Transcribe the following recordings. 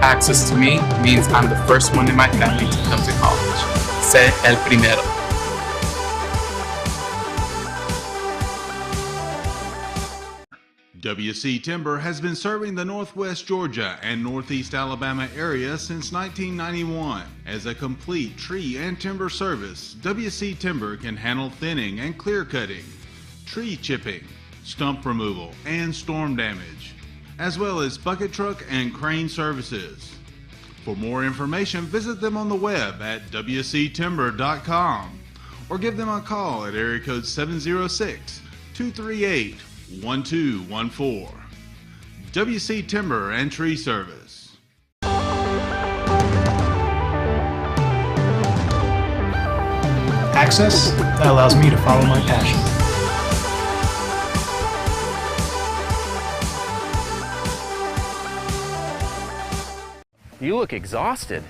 Access to me means I'm the first one in my family to come to college. Sé el primero. WC Timber has been serving the Northwest Georgia and Northeast Alabama area since 1991. As a complete tree and timber service, WC Timber can handle thinning and clear cutting, tree chipping, stump removal, and storm damage, as well as bucket truck and crane services. For more information, visit them on the web at wctimber.com or give them a call at area code 706-238-1214. WC Timber and Tree Service. Access that allows me to follow my passion. You look exhausted.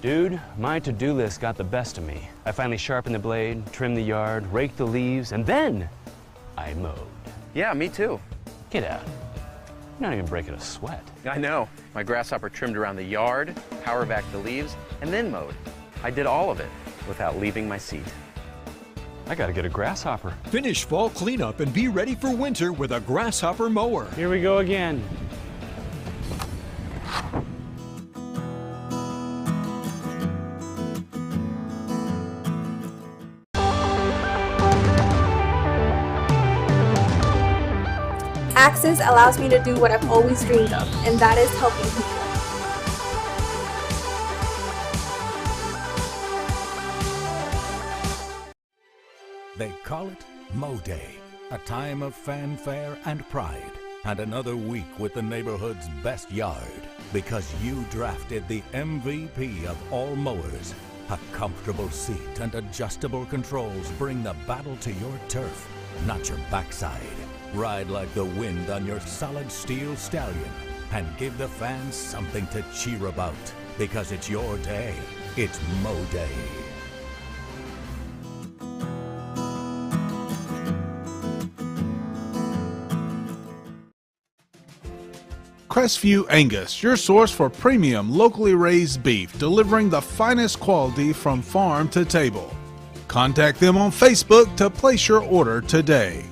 Dude, my to-do list got the best of me. I finally sharpened the blade, trimmed the yard, raked the leaves, and then I mowed. Yeah, me too. Get out. You're not even breaking a sweat. I know. My grasshopper trimmed around the yard, power backed the leaves, and then mowed. I did all of it without leaving my seat. I gotta get a grasshopper. Finish fall cleanup and be ready for winter with a grasshopper mower. Here we go again. Access allows me to do what I've always dreamed of, and that is helping people. They call it Mow Day, a time of fanfare and pride, and another week with the neighborhood's best yard, because you drafted the MVP of all mowers. A comfortable seat and adjustable controls bring the battle to your turf, not your backside. Ride like the wind on your solid steel stallion and give the fans something to cheer about, because it's your day. It's Mow Day. Crestview Angus, your source for premium locally raised beef, delivering the finest quality from farm to table. Contact them on Facebook to place your order today.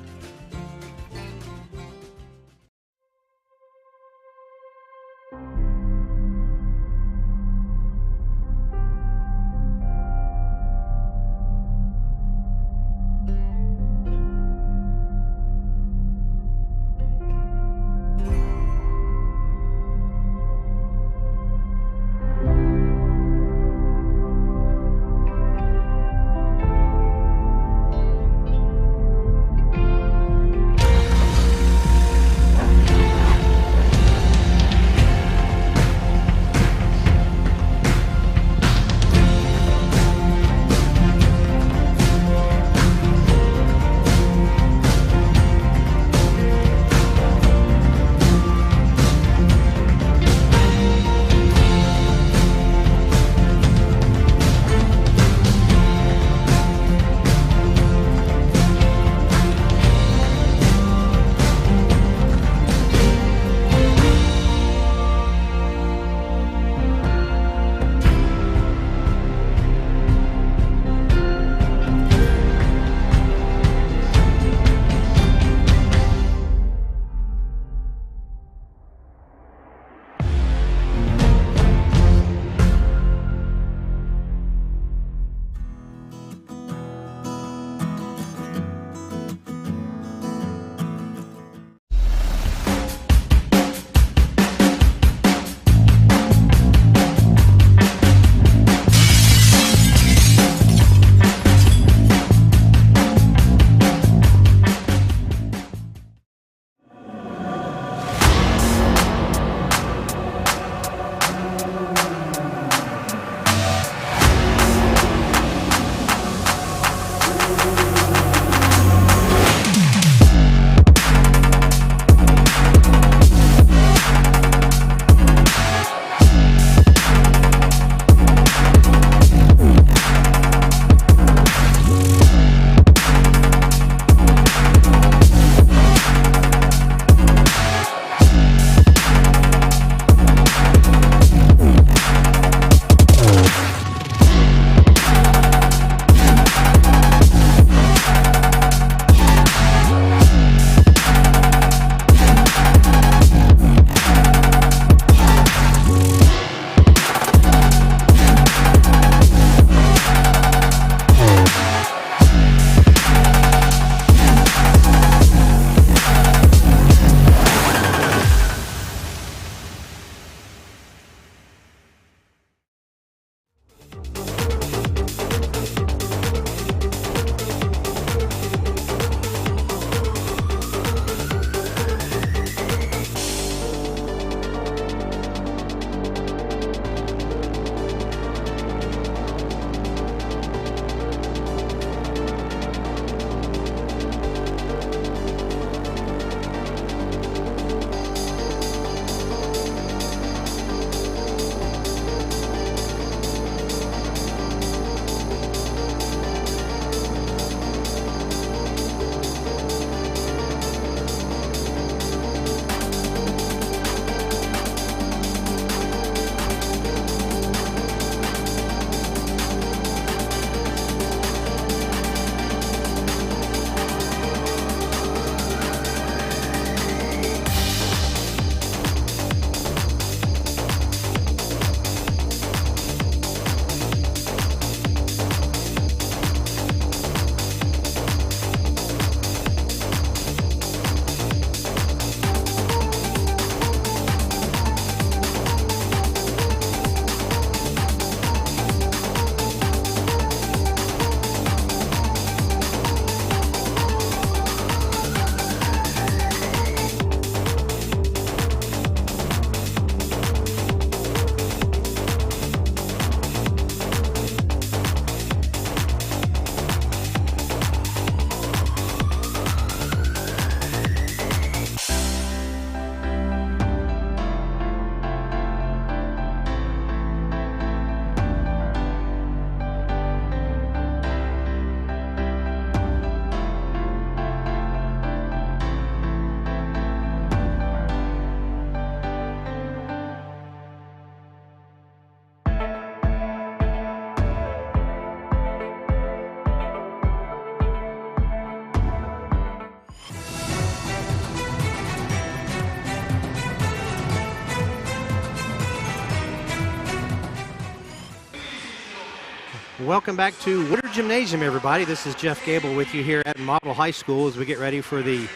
Welcome back to Woodard Gymnasium, everybody. This is Jeff Gable with you here at Model High School as we get ready for the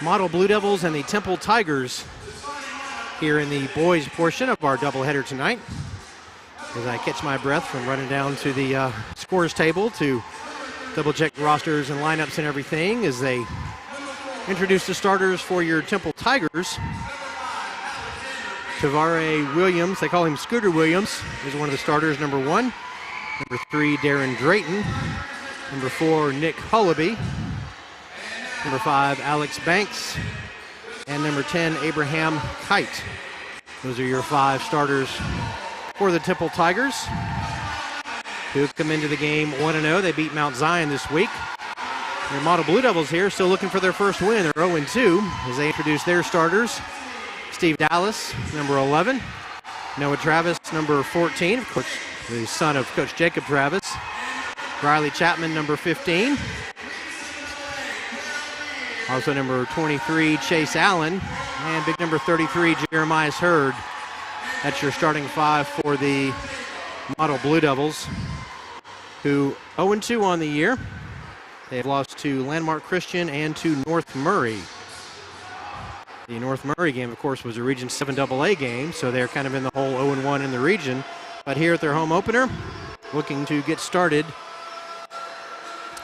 Model Blue Devils and the Temple Tigers here in the boys portion of our doubleheader tonight. As I catch my breath from running down to the scores table to double check the rosters and lineups and everything as they introduce the starters for your Temple Tigers. Tavare Williams, they call him Scooter Williams, is one of the starters, number 1. Number 3, Darren Drayton. Number 4, Nick Hullaby. Number 5, Alex Banks. And number 10, Abraham Kite. Those are your 5 starters for the Temple Tigers, who come into the game 1-0. They beat Mount Zion this week. Your Model Blue Devils here still looking for their first win. They're 0-2 as they introduce their starters. Steve Dallas, number 11. Noah Travis, number 14, of course, the son of Coach Jacob Travis. Riley Chapman, number 15. Also number 23, Chase Allen. And big number 33, Jeremiah Hurd. That's your starting 5 for the Model Blue Devils, who 0-2 on the year. They've lost to Landmark Christian and to North Murray. The North Murray game, of course, was a Region 7 AA game, so they're kind of in the whole 0-1 in the region. But here at their home opener, looking to get started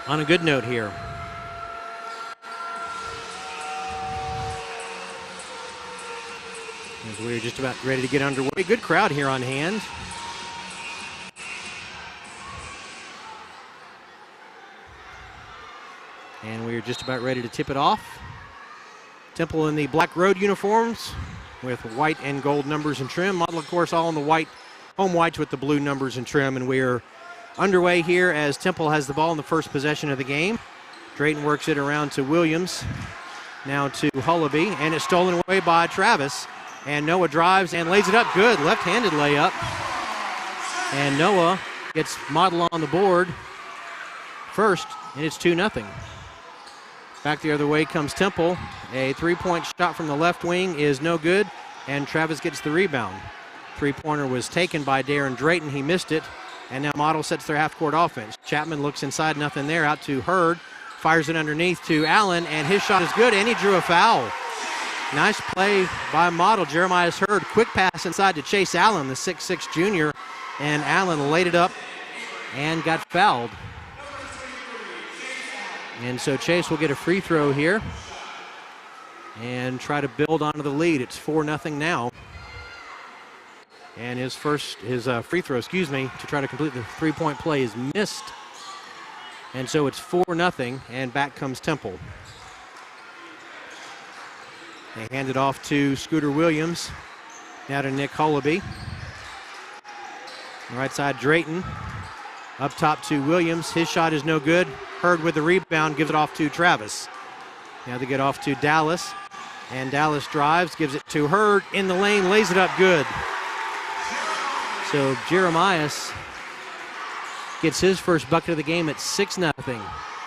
on a good note here. As we're just about ready to get underway. Good crowd here on hand. And we're just about ready to tip it off. Temple in the black road uniforms with white and gold numbers and trim. Model, of course, all in the white, home whites with the blue numbers and trim. And we're underway here as Temple has the ball in the first possession of the game. Drayton works it around to Williams. Now to Hullaby, and it's stolen away by Travis. And Noah drives and lays it up good. Left-handed layup. And Noah gets Model on the board first, and it's 2-0. Back the other way comes Temple. A three-point shot from the left wing is no good, and Travis gets the rebound. Three-pointer was taken by Darren Drayton. He missed it, and now Model sets their half-court offense. Chapman looks inside, nothing there, out to Hurd. Fires it underneath to Allen, and his shot is good, and he drew a foul. Nice play by Model. Jeremiah Hurd, quick pass inside to Chase Allen, the 6'6 junior, and Allen laid it up and got fouled. And so Chase will get a free throw here and try to build onto the lead. It's 4-0 now. And his free throw, to try to complete the three-point play is missed. And so it's 4-0, and back comes Temple. They hand it off to Scooter Williams. Now to Nick Hullaby. Right side, Drayton. Up top to Williams. His shot is no good. Hurd with the rebound, gives it off to Travis. Now they get off to Dallas. And Dallas drives, gives it to Hurd in the lane, lays it up good. So Jeremiah gets his first bucket of the game at 6-0.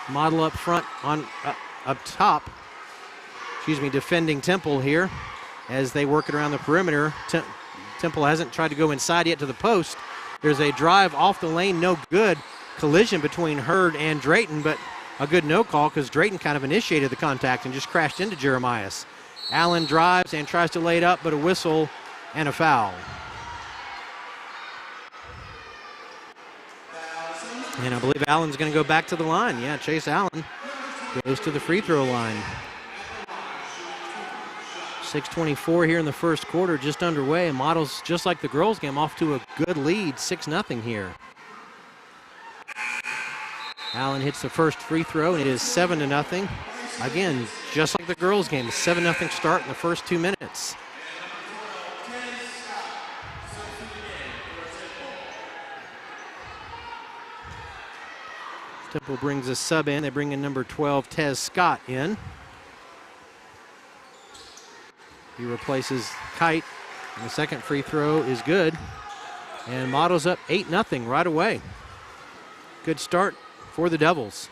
Model up front up top. Defending Temple here as they work it around the perimeter. Temple hasn't tried to go inside yet to the post. There's a drive off the lane, no good. Collision between Hurd and Drayton, but a good no call because Drayton kind of initiated the contact and just crashed into Jeremiah. Allen drives and tries to lay it up, but a whistle and a foul. And I believe Allen's going to go back to the line. Yeah, Chase Allen goes to the free throw line. 6:24 here in the first quarter, just underway. Models, just like the girls' game, off to a good lead, 6-0 here. Allen hits the first free throw, and it is 7-0. Again, just like the girls' game, 7-0 start in the first 2 minutes. Temple brings a sub in. They bring in number 12, Tez Scott, in. He replaces Kite, and the second free throw is good. And Model's up 8-0 right away. Good start for the Devils.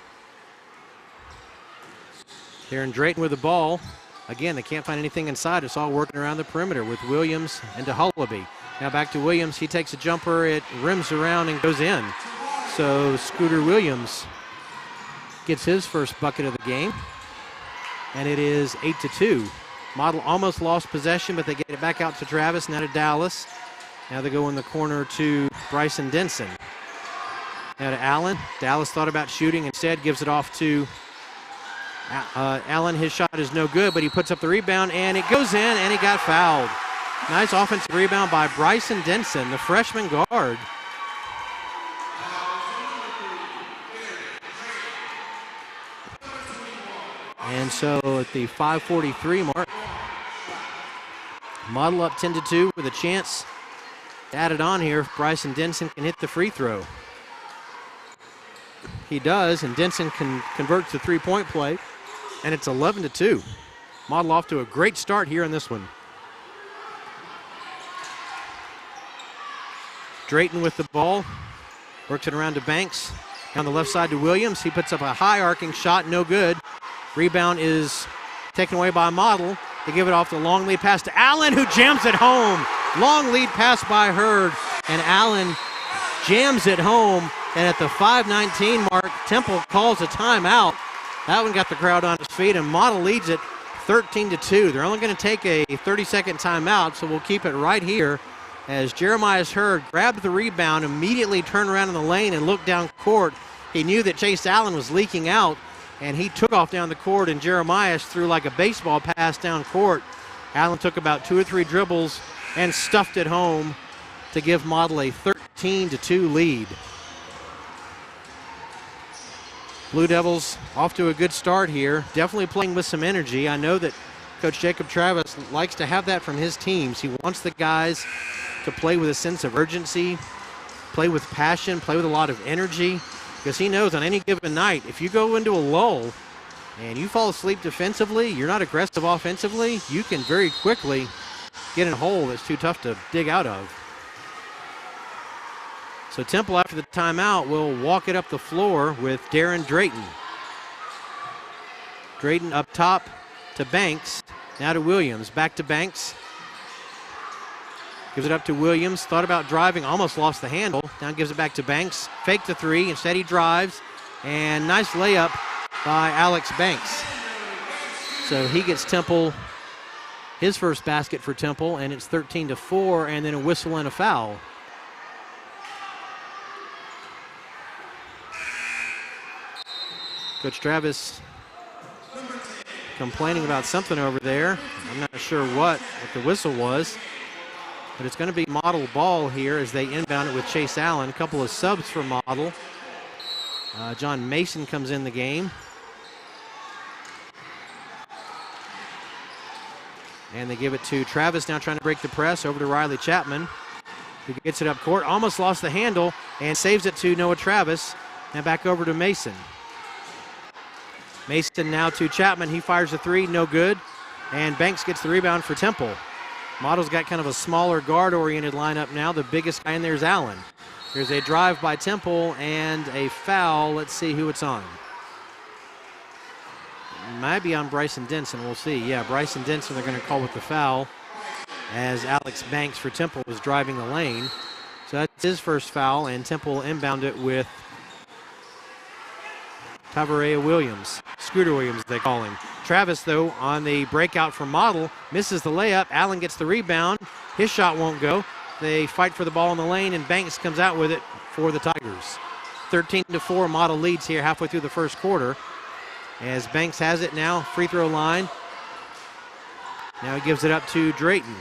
Darren Drayton with the ball. Again, they can't find anything inside. It's all working around the perimeter with Williams and to Hullaby. Now back to Williams. He takes a jumper. It rims around and goes in. So Scooter Williams gets his first bucket of the game, and it is 8-2. Model almost lost possession, but they get it back out to Travis, now to Dallas. Now they go in the corner to Bryson Denson. Now to Allen. Dallas thought about shooting, instead gives it off to Allen. His shot is no good, but he puts up the rebound, and it goes in, and he got fouled. Nice offensive rebound by Bryson Denson, the freshman guard. And so at the 5:43 mark, Model up 10-2 with a chance to add it on here if Bryson Denson can hit the free throw. He does, and Denson converts the three-point play, and it's 11-2. Model off to a great start here in this one. Drayton with the ball, works it around to Banks. On the left side to Williams, he puts up a high arcing shot, no good. Rebound is taken away by Model. They give it off the long lead pass to Allen, who jams it home. Long lead pass by Hurd, and Allen jams it home. And at the 5:19 mark, Temple calls a timeout. That one got the crowd on its feet, and Model leads it 13-2. They're only going to take a 30-second timeout, so we'll keep it right here as Jeremiah Hurd grabbed the rebound, immediately turned around in the lane and looked down court. He knew that Chase Allen was leaking out, and he took off down the court, and Jeremiah threw like a baseball pass down court. Allen took about 2 or 3 dribbles and stuffed it home to give Model a 13-2 lead. Blue Devils off to a good start here, definitely playing with some energy. I know that Coach Jacob Travis likes to have that from his teams. He wants the guys to play with a sense of urgency, play with passion, play with a lot of energy, because he knows on any given night, if you go into a lull and you fall asleep defensively, you're not aggressive offensively, you can very quickly get in a hole that's too tough to dig out of. So Temple, after the timeout, will walk it up the floor with Darren Drayton. Drayton up top to Banks, now to Williams, back to Banks. Gives it up to Williams, thought about driving, almost lost the handle. Now gives it back to Banks, fake the three, instead he drives, and nice layup by Alex Banks. So he gets Temple, his first basket for Temple, and it's 13-4, and then a whistle and a foul. Coach Travis complaining about something over there. I'm not sure what the whistle was, but it's going to be Model ball here as they inbound it with Chase Allen. A couple of subs for Model. John Mason comes in the game. And they give it to Travis, now trying to break the press, over to Riley Chapman, who gets it up court, almost lost the handle, and saves it to Noah Travis. Now back over to Mason. Mason now to Chapman. He fires a three, no good. And Banks gets the rebound for Temple. Model's got kind of a smaller guard-oriented lineup now. The biggest guy in there is Allen. There's a drive by Temple and a foul. Let's see who it's on. Might be on Bryson Denson. We'll see. Yeah, Bryson Denson they're going to call with the foul as Alex Banks for Temple was driving the lane. So that's his first foul, and Temple inbound it with Tavares Williams, Scooter Williams they call him. Travis, though, on the breakout from Model, misses the layup. Allen gets the rebound. His shot won't go. They fight for the ball in the lane, and Banks comes out with it for the Tigers. 13-4, Model leads here halfway through the first quarter. As Banks has it now, free throw line. Now he gives it up to Drayton.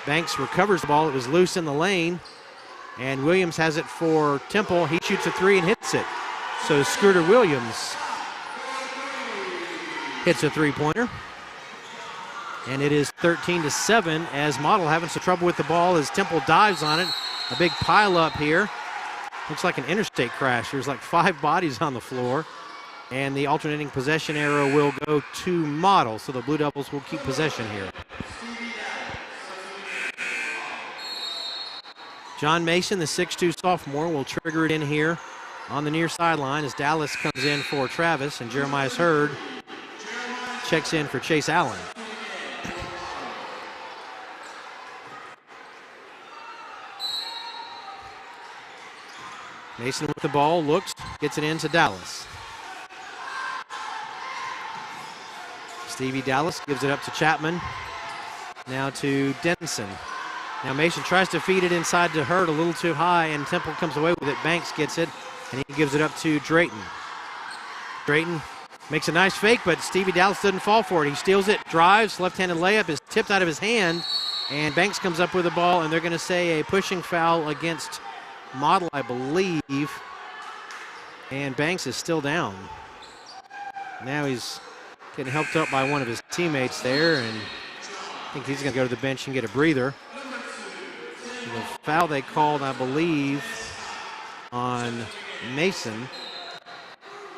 Banks recovers the ball. It was loose in the lane. And Williams has it for Temple. He shoots a three and hits it. So Scooter Williams hits a three-pointer. And it is 13-7 as Model having some trouble with the ball as Temple dives on it. A big pile up here. Looks like an interstate crash. There's like 5 bodies on the floor. And the alternating possession arrow will go to Model. So the Blue Devils will keep possession here. John Mason, the 6'2 sophomore, will trigger it in here on the near sideline as Dallas comes in for Travis, and Jeremiah Hurd checks in for Chase Allen. Mason with the ball, looks, gets it into Dallas. Stevie Dallas gives it up to Chapman. Now to Denson. Now Mason tries to feed it inside to Hurd a little too high, and Temple comes away with it. Banks gets it, and he gives it up to Drayton. Drayton makes a nice fake, but Stevie Dallas doesn't fall for it. He steals it, drives, left-handed layup is tipped out of his hand, and Banks comes up with the ball, and they're going to say a pushing foul against Model, I believe, and Banks is still down. Now he's getting helped up by one of his teammates there, and I think he's going to go to the bench and get a breather. The foul they called, I believe, on Mason.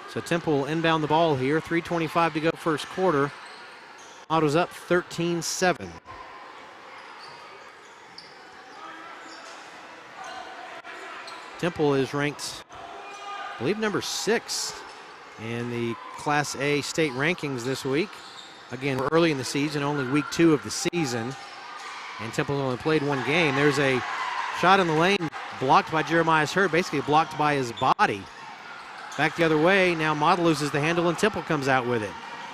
So Temple will inbound the ball here. 3:25 to go first quarter. Otto's up 13-7. Temple is ranked, I believe, number 6 in the Class A state rankings this week. Again, we're early in the season, only week 2 of the season, and Temple only played 1 game. There's a shot in the lane blocked by Jeremiah Hurd, basically blocked by his body. Back the other way, now Model loses the handle and Temple comes out with it.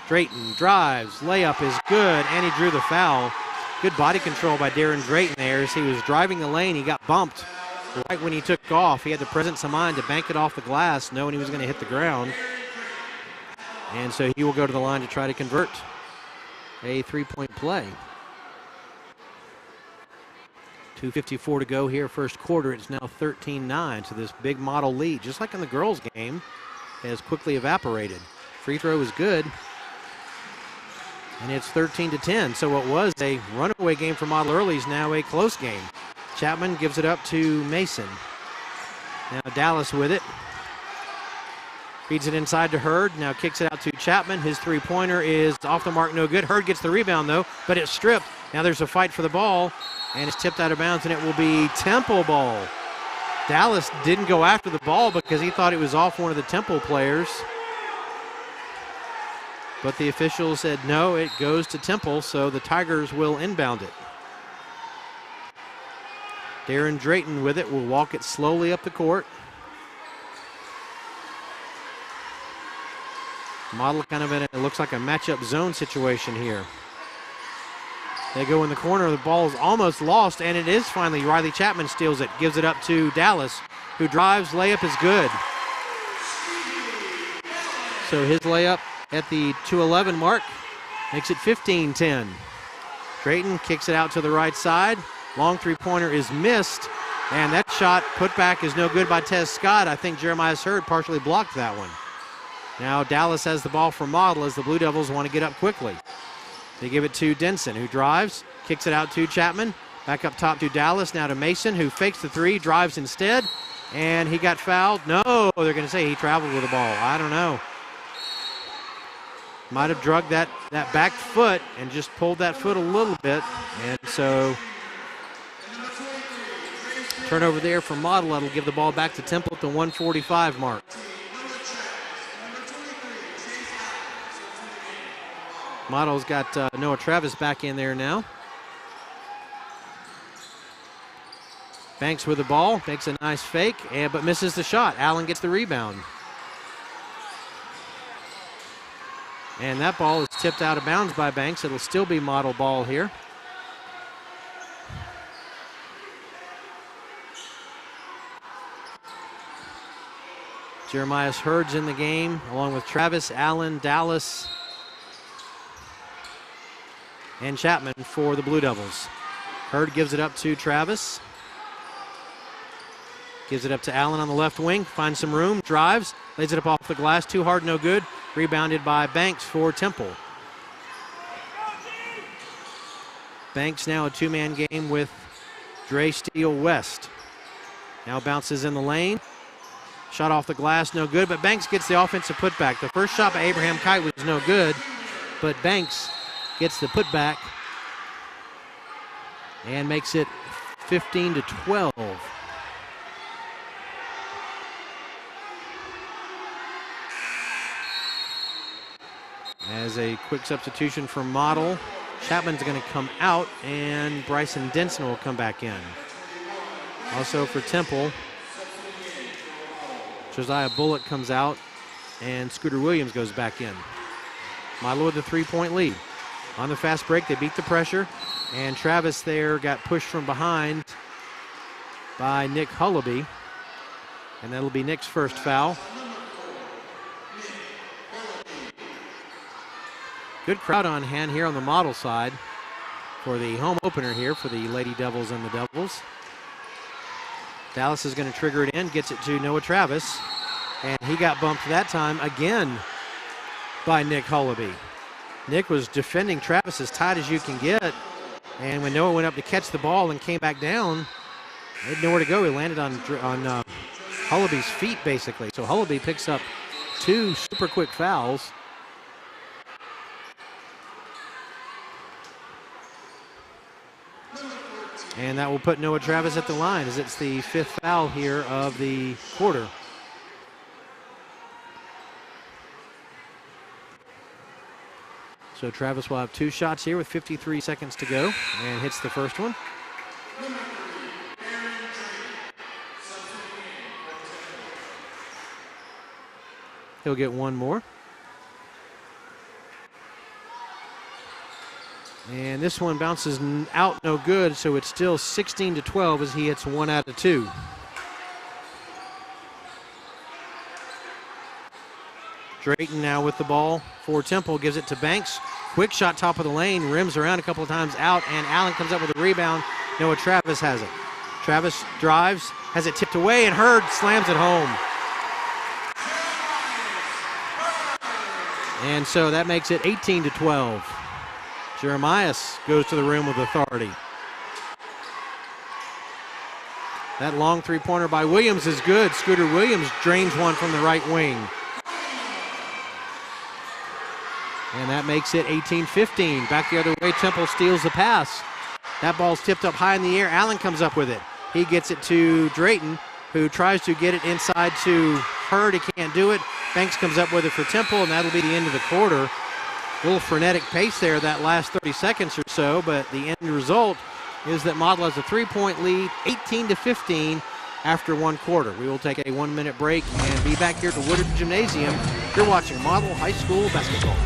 Drayton drives, layup is good, and he drew the foul. Good body control by Darren Drayton there as he was driving the lane. He got bumped right when he took off. He had the presence of mind to bank it off the glass, knowing he was going to hit the ground. And so he will go to the line to try to convert a 3-point play. 2:54 to go here, first quarter. It's now 13-9, so this big Model lead, just like in the girls' game, has quickly evaporated. Free throw is good, and it's 13-10. So what was a runaway game for Model early is now a close game. Chapman gives it up to Mason. Now Dallas with it. Feeds it inside to Hurd. Now kicks it out to Chapman. His three-pointer is off the mark, no good. Hurd gets the rebound, though, but it's stripped. Now there's a fight for the ball, and it's tipped out of bounds, and it will be Temple ball. Dallas didn't go after the ball because he thought it was off one of the Temple players. But the official said no, it goes to Temple, so the Tigers will inbound it. Darren Drayton with it will walk it slowly up the court. Model kind of in it looks like a matchup zone situation here. They go in the corner, the ball is almost lost, and it is finally Riley Chapman steals it, gives it up to Dallas, who drives, layup is good. So his layup at the 2:11 mark makes it 15-10. Drayton kicks it out to the right side. Long three-pointer is missed, and that shot put back is no good by Tez Scott. I think Jeremiah Hurd partially blocked that one. Now Dallas has the ball for Model as the Blue Devils want to get up quickly. They give it to Denson, who drives, kicks it out to Chapman. Back up top to Dallas, now to Mason, who fakes the three, drives instead, and he got fouled. No, they're going to say he traveled with the ball. I don't know. Might have drugged that back foot and just pulled that foot a little bit, and so turnover there for Model. That'll give the ball back to Temple at the 1:45 mark. Model's got Noah Travis back in there now. Banks with the ball, makes a nice fake, but misses the shot. Allen gets the rebound. And that ball is tipped out of bounds by Banks. It'll still be Model ball here. Jeremiah Hurd's in the game, along with Travis, Allen, Dallas, and Chapman for the Blue Devils. Hurd gives it up to Travis. Gives it up to Allen on the left wing, finds some room, drives, lays it up off the glass, too hard, no good. Rebounded by Banks for Temple. Banks now a two-man game with Dre Steele West. Now bounces in the lane. Shot off the glass, no good, but Banks gets the offensive putback. The first shot by Abraham Kite was no good, but Banks gets the putback and makes it 15-12. As a quick substitution for Model, Chapman's going to come out and Bryson Denson will come back in. Also for Temple, Josiah Bullock comes out, and Scooter Williams goes back in. Model with a 3-point lead. On the fast break, they beat the pressure, and Travis there got pushed from behind by Nick Hullaby, and that'll be Nick's first foul. Good crowd on hand here on the Model side for the home opener here for the Lady Devils and the Devils. Dallas is going to trigger it in, gets it to Noah Travis, and he got bumped that time again by Nick Hullaby. Nick was defending Travis as tight as you can get, and when Noah went up to catch the ball and came back down, he had nowhere to go. He landed on Hullaby's feet, basically. So Hullaby picks up 2 super quick fouls. And that will put Noah Travis at the line as it's the 5th foul here of the quarter. So Travis will have 2 shots here with 53 seconds to go and hits the first one. He'll get 1 more. And this one bounces out no good, so it's still 16-12 as he hits 1 out of 2. Drayton now with the ball for Temple, gives it to Banks. Quick shot top of the lane, rims around a couple of times out, and Allen comes up with a rebound. Noah Travis has it. Travis drives, has it tipped away, and Hurd slams it home. And so that makes it 18-12. Jeremias goes to the rim with authority. That long 3-pointer by Williams is good. Scooter Williams drains one from the right wing. And that makes it 18-15. Back the other way, Temple steals the pass. That ball's tipped up high in the air. Allen comes up with it. He gets it to Drayton, who tries to get it inside to Hurd. He can't do it. Banks comes up with it for Temple, and that'll be the end of the quarter. A little frenetic pace there that last 30 seconds or so, but the end result is that Model has a 3-point lead, 18-15 after 1 quarter. We will take a 1-minute break and be back here at the Woodard Gymnasium. You're watching Model High School Basketball.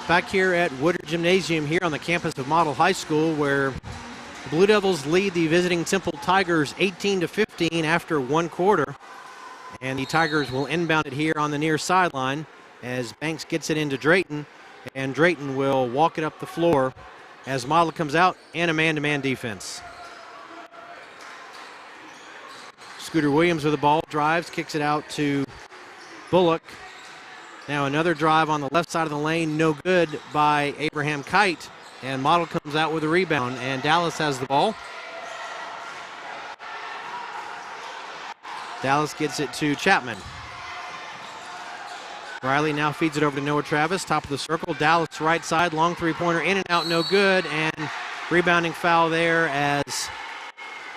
Back here at Woodard Gymnasium here on the campus of Model High School, where the Blue Devils lead the visiting Temple Tigers 18-15 after 1 quarter. And the Tigers will inbound it here on the near sideline as Banks gets it into Drayton, and Drayton will walk it up the floor as Model comes out in a man-to-man defense. Scooter Williams with the ball, drives, kicks it out to Bullock. Now another drive on the left side of the lane, no good by Abraham Kite, and Model comes out with a rebound, and Dallas has the ball. Dallas gets it to Chapman. Riley now feeds it over to Noah Travis, top of the circle. Dallas right side, long 3-pointer, in and out, no good, and rebounding foul there as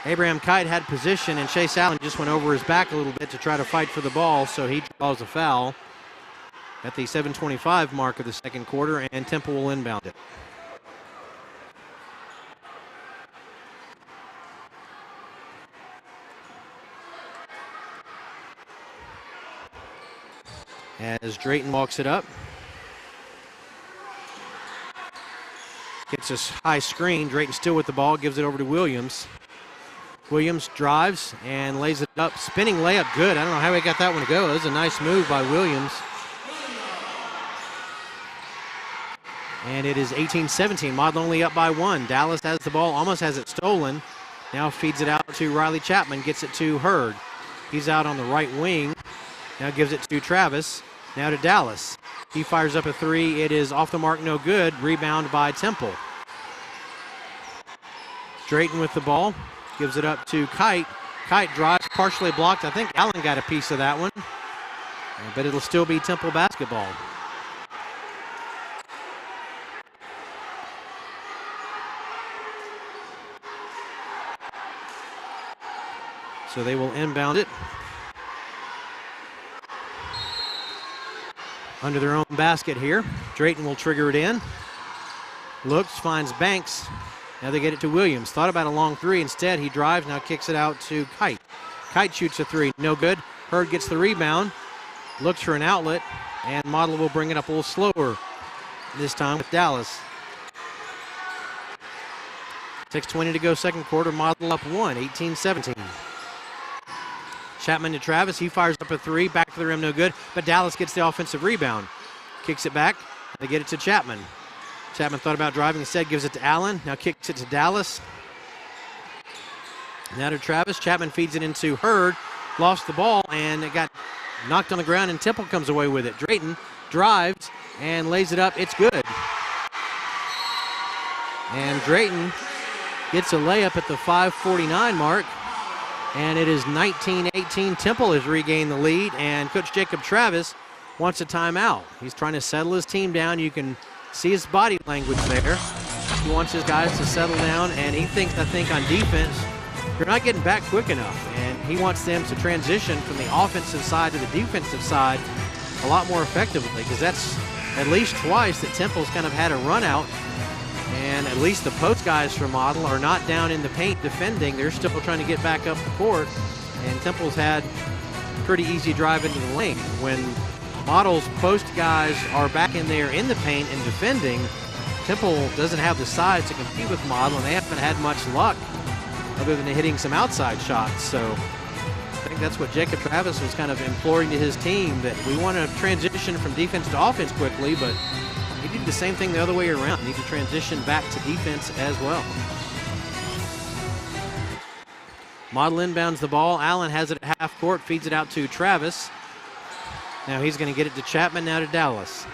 Abraham Kite had position, and Chase Allen just went over his back a little bit to try to fight for the ball, so he draws a foul at the 7:25 mark of the second quarter, and Temple will inbound it. As Drayton walks it up. Gets a high screen. Drayton still with the ball, gives it over to Williams. Williams drives and lays it up. Spinning layup, good. I don't know how he got that one to go. It was a nice move by Williams. And it is 18-17. Model only up by 1. Dallas has the ball, almost has it stolen. Now feeds it out to Riley Chapman, gets it to Hurd. He's out on the right wing. Now gives it to Travis. Now to Dallas. He fires up a 3. It is off the mark, no good. Rebound by Temple. Drayton with the ball. Gives it up to Kite. Kite drives, partially blocked. I think Allen got a piece of that one. But it'll still be Temple basketball. So they will inbound it under their own basket here. Drayton will trigger it in. Looks, finds Banks. Now they get it to Williams. Thought about a long 3. Instead, he drives, now kicks it out to Kite. Kite shoots a 3. No good. Hurd gets the rebound. Looks for an outlet. And Model will bring it up a little slower this time with Dallas. 6:20 to go second quarter. Model up 1, 18-17. Chapman to Travis. He fires up a 3. Back to the rim, no good. But Dallas gets the offensive rebound. Kicks it back. They get it to Chapman. Chapman thought about driving instead, gives it to Allen. Now kicks it to Dallas. Now to Travis. Chapman feeds it into Hurd. Lost the ball, and it got knocked on the ground, and Temple comes away with it. Drayton drives and lays it up. It's good. And Drayton gets a layup at the 5:49 mark. And it is 19-18. Temple has regained the lead, and Coach Jacob Travis wants a timeout. He's trying to settle his team down. You can see his body language there. He wants his guys to settle down, and he thinks, I think, on defense, you're not getting back quick enough. And he wants them to transition from the offensive side to the defensive side a lot more effectively, because that's at least twice that Temple's kind of had a run out. And at least the post guys from Model are not down in the paint defending. They're still trying to get back up the court. And Temple's had pretty easy drive into the lane. When Model's post guys are back in there in the paint and defending, Temple doesn't have the size to compete with Model, and they haven't had much luck other than hitting some outside shots. So I think that's what Jacob Travis was kind of imploring to his team, that we want to transition from defense to offense quickly, but he did the same thing the other way around. Need to transition back to defense as well. Model inbounds the ball. Allen has it at half court, feeds it out to Travis. Now he's going to get it to Chapman, now to Dallas.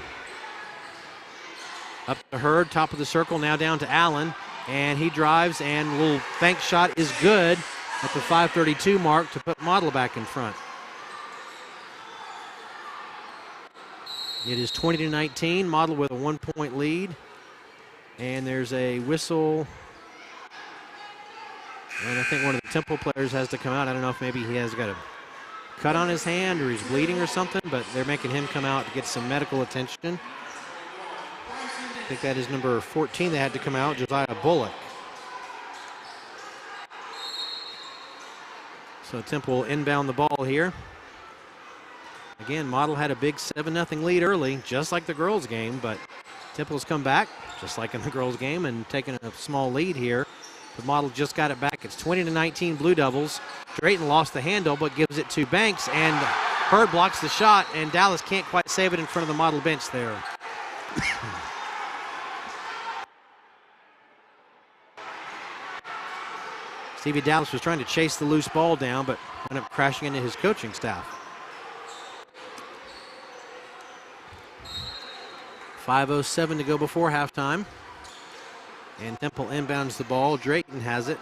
Up to Hurd, top of the circle, now down to Allen. And he drives, and a little bank shot is good at the 5:32 mark to put Model back in front. It is 20-19, Model with a 1-point lead. And there's a whistle. And I think one of the Temple players has to come out. I don't know if maybe he has got a cut on his hand or he's bleeding or something, but they're making him come out to get some medical attention. I think that is number 14 that had to come out, Josiah Bullock. So Temple will inbound the ball here. Again, Model had a big 7-0 lead early, just like the girls' game, but Temple's come back, just like in the girls' game, and taken a small lead here. The Model just got it back. It's 20-19 Blue Devils. Drayton lost the handle, but gives it to Banks, and Hurd blocks the shot, and Dallas can't quite save it in front of the Model bench there. Stevie Dallas was trying to chase the loose ball down, but ended up crashing into his coaching staff. 5:07 to go before halftime. And Temple inbounds the ball. Drayton has it.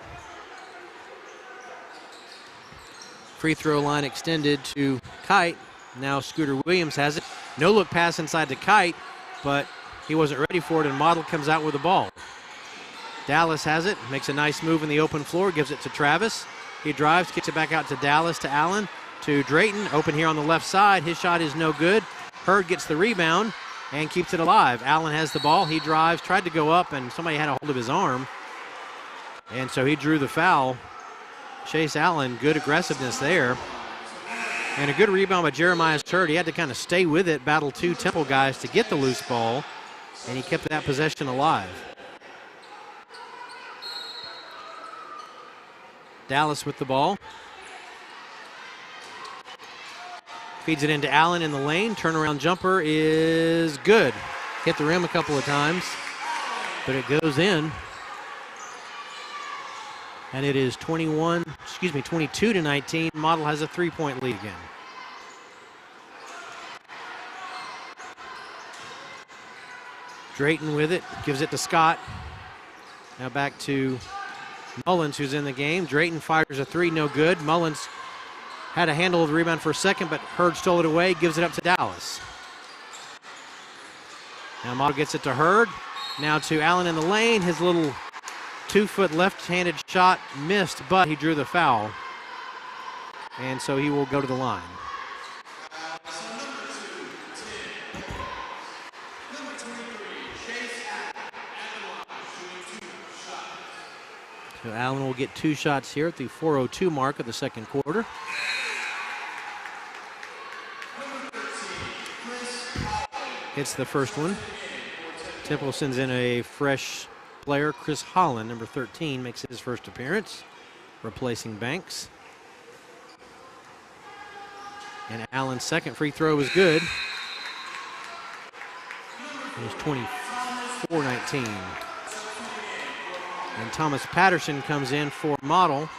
Free throw line extended to Kite. Now Scooter Williams has it. No look pass inside to Kite, but he wasn't ready for it, and Model comes out with the ball. Dallas has it, makes a nice move in the open floor, gives it to Travis. He drives, kicks it back out to Dallas, to Allen, to Drayton. Open here on the left side. His shot is no good. Hurd gets the rebound and keeps it alive. Allen has the ball. He drives, tried to go up, and somebody had a hold of his arm. And so he drew the foul. Chase Allen, good aggressiveness there. And a good rebound by Jeremiah Hurd. He had to kind of stay with it, battle two Temple guys to get the loose ball, and he kept that possession alive. Dallas with the ball. Feeds it into Allen in the lane. Turnaround jumper is good. Hit the rim a couple of times, but it goes in. And it is 22 to 19. Model has a 3-point lead again. Drayton with it, gives it to Scott. Now back to Mullins, who's in the game. Drayton fires a three, no good. Mullins had a handle of the rebound for a second, but Hurd stole it away, gives it up to Dallas. Now Model gets it to Hurd. Now to Allen in the lane. His little 2-foot left-handed shot missed, but he drew the foul. And so he will go to the line. So Allen will get 2 shots here at the 4:02 mark of the second quarter. Hits the first one. Temple sends in a fresh player. Chris Holland, number 13, makes his first appearance, replacing Banks. And Allen's second free throw is good. It was 24-19. And Thomas Patterson comes in for Model,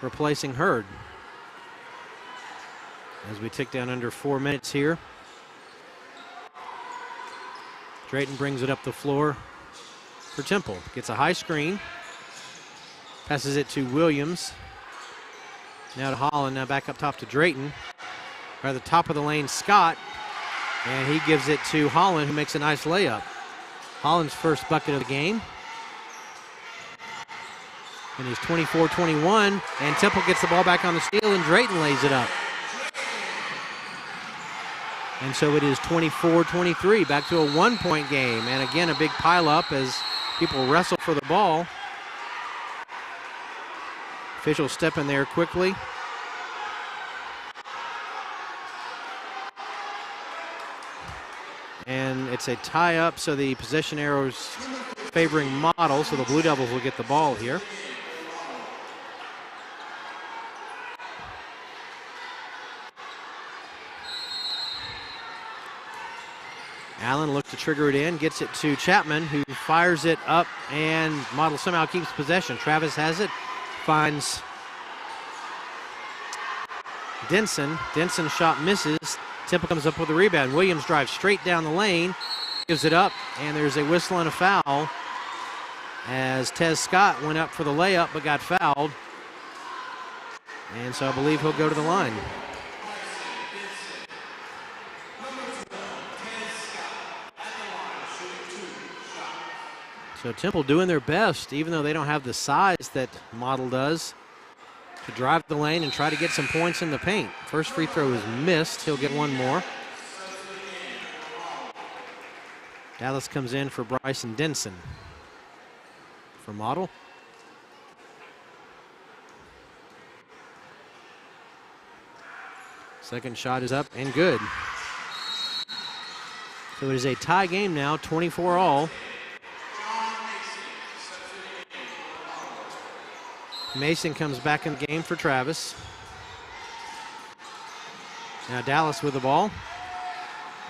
replacing Hurd. As we tick down under 4 minutes here. Drayton brings it up the floor for Temple. Gets a high screen. Passes it to Williams. Now to Holland. Now back up top to Drayton. Right at the top of the lane, Scott. And he gives it to Holland, who makes a nice layup. Holland's first bucket of the game. And he's 24-21. And Temple gets the ball back on the steal, and Drayton lays it up. And so it is 24-23, back to a 1-point game. And again, a big pileup as people wrestle for the ball. Officials step in there quickly. And it's a tie-up, so the possession arrow's favoring Model, so the Blue Devils will get the ball here. Allen looks to trigger it in, gets it to Chapman, who fires it up, and Model somehow keeps possession. Travis has it, finds Denson. Denson's shot misses. Temple comes up with the rebound. Williams drives straight down the lane, gives it up, and there's a whistle and a foul as Tez Scott went up for the layup but got fouled. And so I believe he'll go to the line. So Temple doing their best, even though they don't have the size that Model does, to drive the lane and try to get some points in the paint. First free throw is missed. He'll get one more. Dallas comes in for Bryson Denson for Model. Second shot is up and good. So it is a tie game now, 24-all. Mason comes back in the game for Travis. Now Dallas with the ball.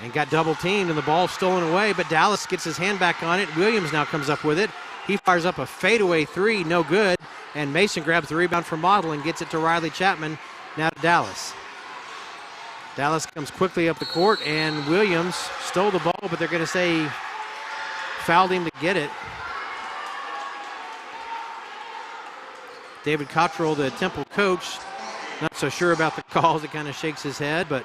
And got double teamed and the ball stolen away, but Dallas gets his hand back on it. Williams now comes up with it. He fires up a fadeaway three, no good. And Mason grabs the rebound from Model and gets it to Riley Chapman. Now to Dallas. Dallas comes quickly up the court, and Williams stole the ball, but they're going to say fouled him to get it. David Cottrell, the Temple coach, not so sure about the calls. It kind of shakes his head, but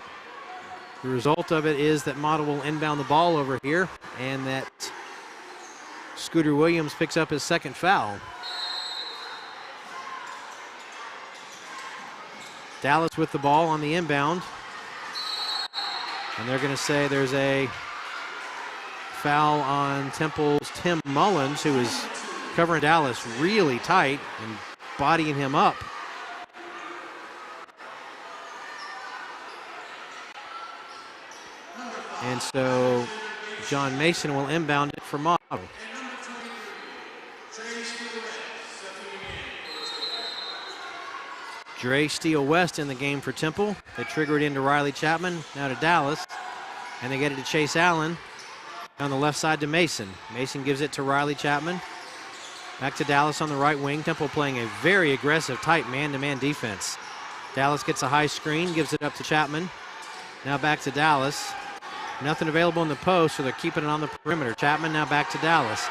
the result of it is that Model will inbound the ball over here, and that Scooter Williams picks up his second foul. Dallas with the ball on the inbound. And they're going to say there's a foul on Temple's Tim Mullins, who is covering Dallas really tight and bodying him up. And so John Mason will inbound it for Model. Dre Steele West in the game for Temple. They trigger it into Riley Chapman, now to Dallas. And they get it to Chase Allen. On the left side to Mason. Mason gives it to Riley Chapman. Back to Dallas on the right wing. Temple playing a very aggressive, tight man-to-man defense. Dallas gets a high screen, gives it up to Chapman. Now back to Dallas. Nothing available in the post, so they're keeping it on the perimeter. Chapman now back to Dallas.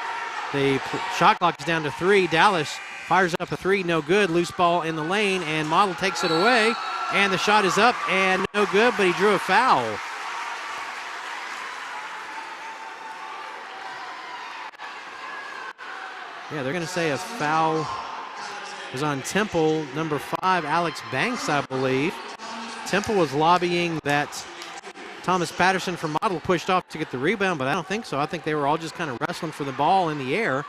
The shot clock is down to 3. Dallas fires up a 3, no good. Loose ball in the lane, and Model takes it away. And the shot is up and no good, but he drew a foul. Yeah, they're going to say a foul was on Temple, number 5, Alex Banks, I believe. Temple was lobbying that Thomas Patterson from Model pushed off to get the rebound, but I don't think so. I think they were all just kind of wrestling for the ball in the air,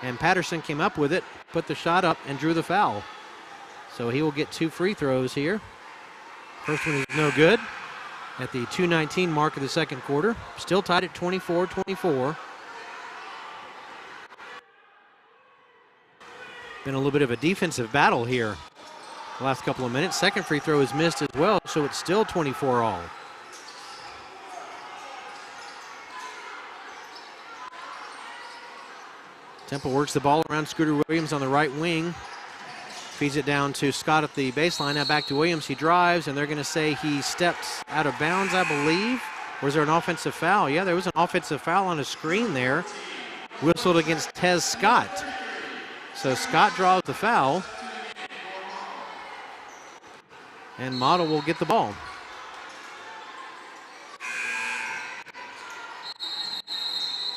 and Patterson came up with it, put the shot up, and drew the foul. So he will get 2 free throws here. First one is no good at the 2:19 mark of the second quarter. Still tied at 24-24. Been a little bit of a defensive battle here the last couple of minutes. Second free throw is missed as well, so it's still 24 all. Temple works the ball around Scooter Williams on the right wing. Feeds it down to Scott at the baseline. Now back to Williams. He drives, and they're going to say he stepped out of bounds, I believe. Or is there an offensive foul? Yeah, there was an offensive foul on a screen there. Whistled against Tez Scott. So Scott draws the foul, and Model will get the ball.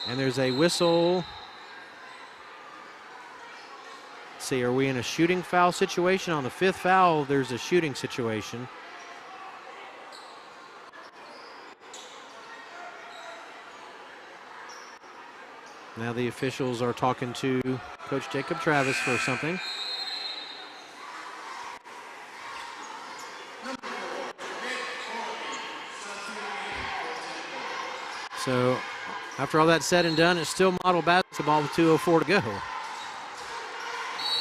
And there's a whistle. Let's see, are we in a shooting foul situation? On the 5th foul, there's a shooting situation. Now the officials are talking to Coach Jacob Travis for something. So after all that said and done, it's still Model basketball with 2:04 to go.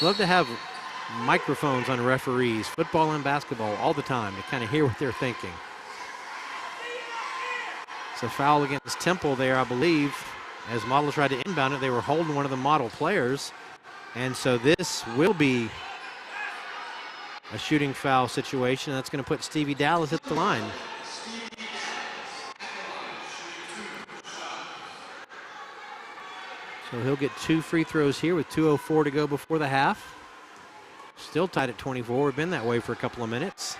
Love to have microphones on referees, football and basketball, all the time to kind of hear what they're thinking. It's a foul against Temple there, I believe. As Model tried to inbound it, they were holding one of the Model players. And so this will be a shooting foul situation. That's going to put Stevie Dallas at the line. So he'll get 2 free throws here with 2:04 to go before the half. Still tied at 24. We've been that way for a couple of minutes.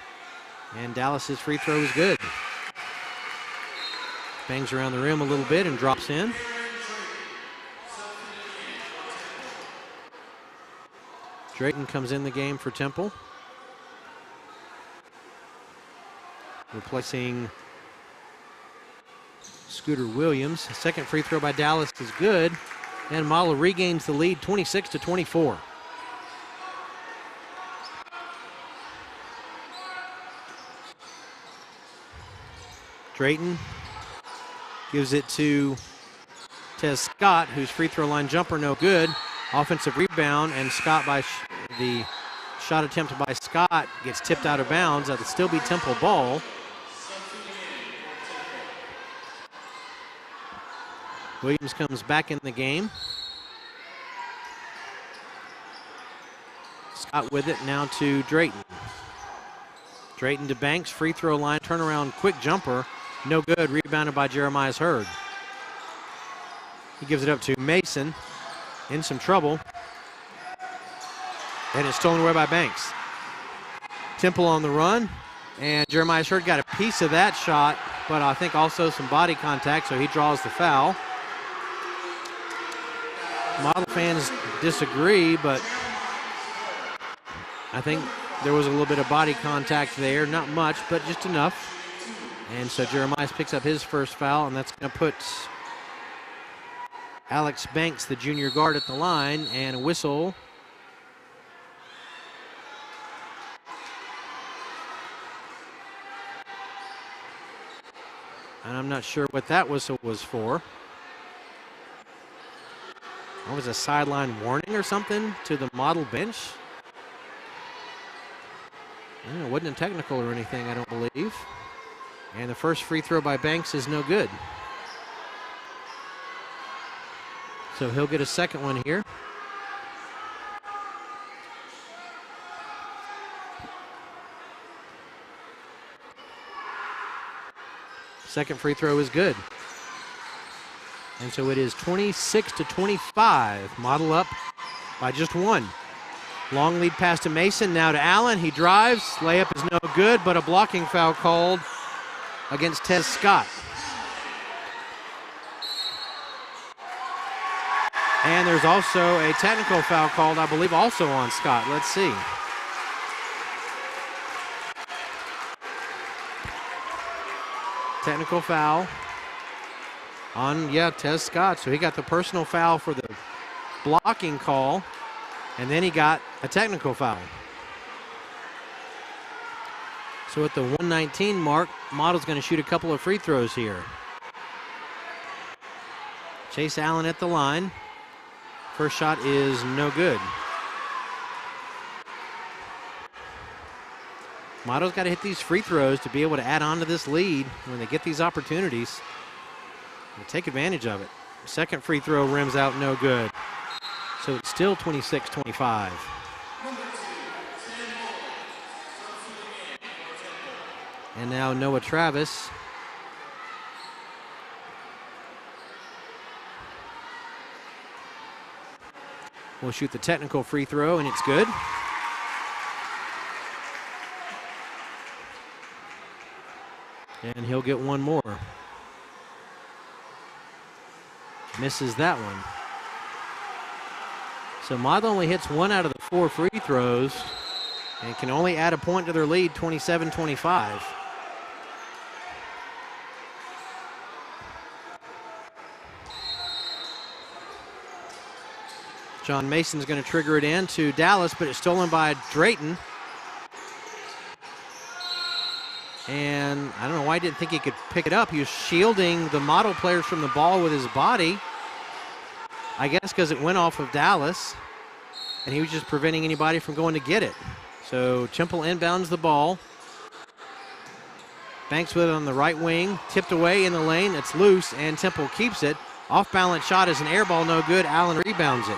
And Dallas's free throw is good. Bangs around the rim a little bit and drops in. Drayton comes in the game for Temple, replacing Scooter Williams. Second free throw by Dallas is good, and Model regains the lead 26-24. Drayton gives it to Tez Scott, whose free throw line jumper no good. Offensive rebound, and Scott by the shot attempt by Scott gets tipped out of bounds. That'll still be Temple ball. Williams comes back in the game. Scott with it now to Drayton. Drayton to Banks, free throw line, turnaround, quick jumper. No good, rebounded by Jeremiah Hurd. He gives it up to Mason. In some trouble. And it's stolen away by Banks. Temple on the run. And Jeremiah Hurd got a piece of that shot, but I think also some body contact, so he draws the foul. Model fans disagree, but I think there was a little bit of body contact there. Not much, but just enough. And so Jeremiah picks up his first foul, and that's going to put Alex Banks, the junior guard, at the line, and a whistle. And I'm not sure what that whistle was for. What was a sideline warning or something to the Model bench? It wasn't a technical or anything, I don't believe. And the first free throw by Banks is no good. So he'll get a second one here. Second free throw is good. And so it is 26-25. Model up by just one. Long lead pass to Mason, now to Allen. He drives, layup is no good, but a blocking foul called against Tez Scott. And there's also a technical foul called, I believe, also on Scott. Let's see. Technical foul on, Tez Scott. So he got the personal foul for the blocking call, and then he got a technical foul. So at the 119 mark, Model's going to shoot a couple of free throws here. Chase Allen at the line. First shot is no good. Model's got to hit these free throws to be able to add on to this lead when they get these opportunities. And take advantage of it. Second free throw rims out, no good. So it's still 26-25. And now Noah Travis. Will shoot the technical free throw, and it's good. And he'll get one more. Misses that one. So Model only hits one out of the 4 free throws and can only add a point to their lead, 27-25. John Mason's going to trigger it in to Dallas, but it's stolen by Drayton. And I don't know why he didn't think he could pick it up. He was shielding the Model players from the ball with his body. I guess because it went off of Dallas, and he was just preventing anybody from going to get it. So Temple inbounds the ball. Banks with it on the right wing, tipped away in the lane. It's loose, and Temple keeps it. Off-balance shot is an air ball, no good. Allen rebounds it.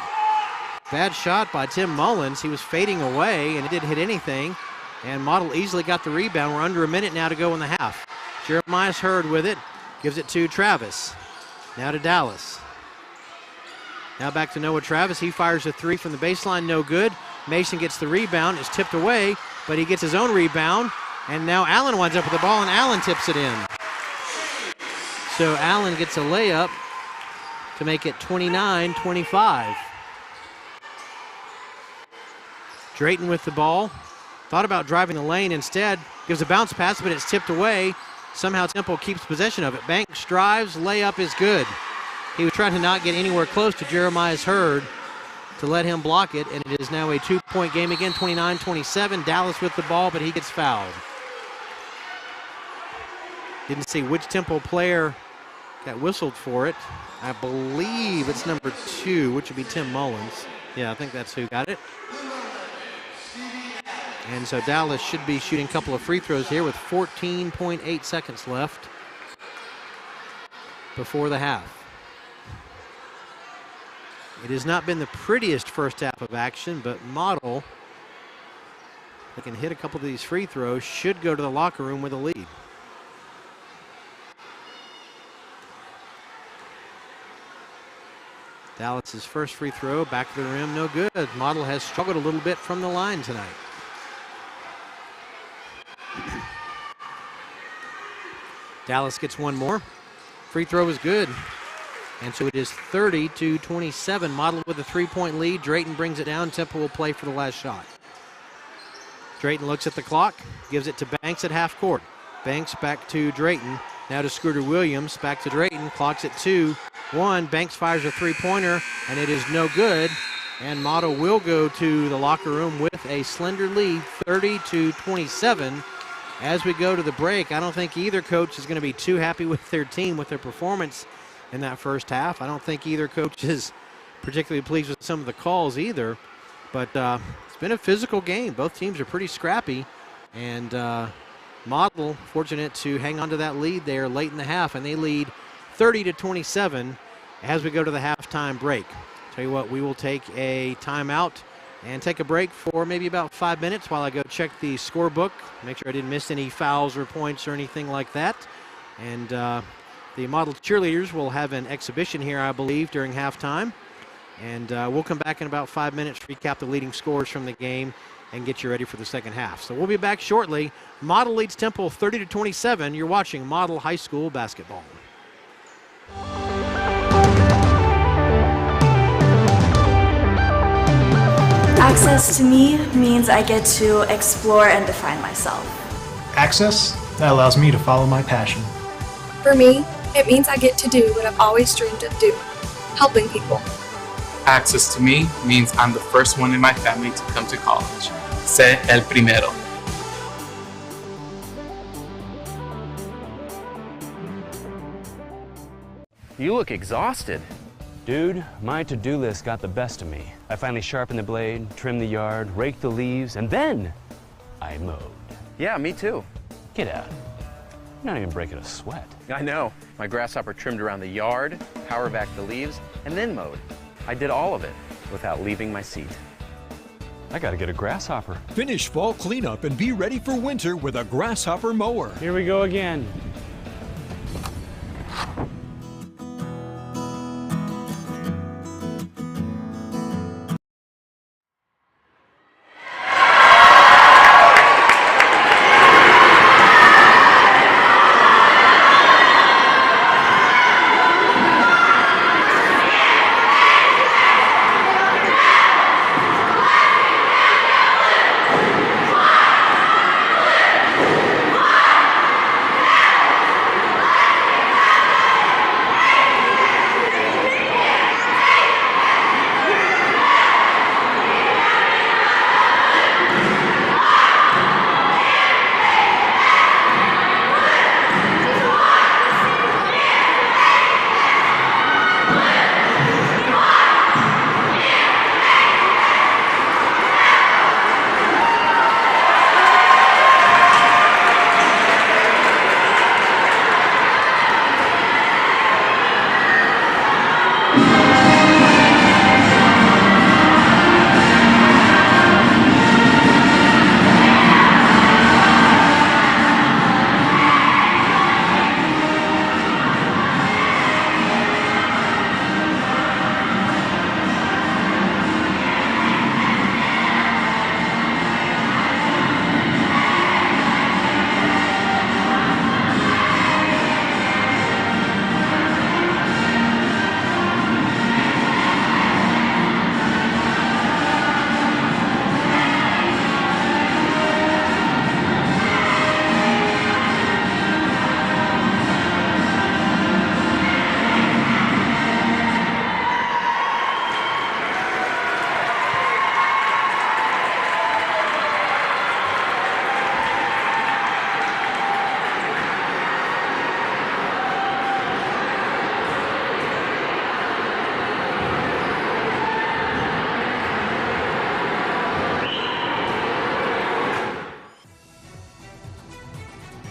Bad shot by Tim Mullins. He was fading away, and it didn't hit anything. And Model easily got the rebound. We're under a minute now to go in the half. Jeremiah's Hurd with it. Gives it to Travis. Now to Dallas. Now back to Noah Travis. He fires a three from the baseline. No good. Mason gets the rebound. It's tipped away, but he gets his own rebound. And now Allen winds up with the ball, and Allen tips it in. So Allen gets a layup to make it 29-25. Drayton with the ball. Thought about driving the lane instead. Gives a bounce pass, but it's tipped away. Somehow Temple keeps possession of it. Banks drives, layup is good. He was trying to not get anywhere close to Jeremiah's Hurd to let him block it, and it is now a 2-point game again, 29-27. Dallas with the ball, but he gets fouled. Didn't see which Temple player got whistled for it. I believe it's number 2, which would be Tim Mullins. Yeah, I think that's who got it. And so Dallas should be shooting a couple of free throws here with 14.8 seconds left before the half. It has not been the prettiest first half of action, but Model, they can hit a couple of these free throws, should go to the locker room with a lead. Dallas's first free throw, back to the rim, no good. Model has struggled a little bit from the line tonight. Dallas gets one more. Free throw is good. And so it is 30-27. Model with a 3-point lead. Drayton brings it down. Temple will play for the last shot. Drayton looks at the clock, gives it to Banks at half court. Banks back to Drayton. Now to Scooter Williams. Back to Drayton. Clock's at 2-1. Banks fires a three-pointer, and it is no good. And Model will go to the locker room with a slender lead, 30-27. As we go to the break, I don't think either coach is going to be too happy with their team, with their performance in that first half. I don't think either coach is particularly pleased with some of the calls either. But it's been a physical game. Both teams are pretty scrappy. And Model fortunate to hang on to that lead there late in the half, and they lead 30-27 as we go to the halftime break. Tell you what, we will take a timeout and take a break for maybe about 5 minutes while I go check the scorebook, make sure I didn't miss any fouls or points or anything like that. And the Model cheerleaders will have an exhibition here, I believe, during halftime. And we'll come back in about 5 minutes, recap the leading scores from the game, and get you ready for the second half. So we'll be back shortly. Model leads Temple 30-27. You're watching Model High School basketball. Access to me means I get to explore and define myself. Access? That allows me to follow my passion. For me, it means I get to do what I've always dreamed of doing, helping people. Access to me means I'm the first one in my family to come to college. Sé el primero. You look exhausted. Dude, my to-do list got the best of me. I finally sharpened the blade, trimmed the yard, raked the leaves, and then I mowed. Yeah, me too. Get out. You're not even breaking a sweat. I know. My grasshopper trimmed around the yard, power back the leaves, and then mowed. I did all of it without leaving my seat. I gotta get a grasshopper. Finish fall cleanup and be ready for winter with a grasshopper mower. Here we go again.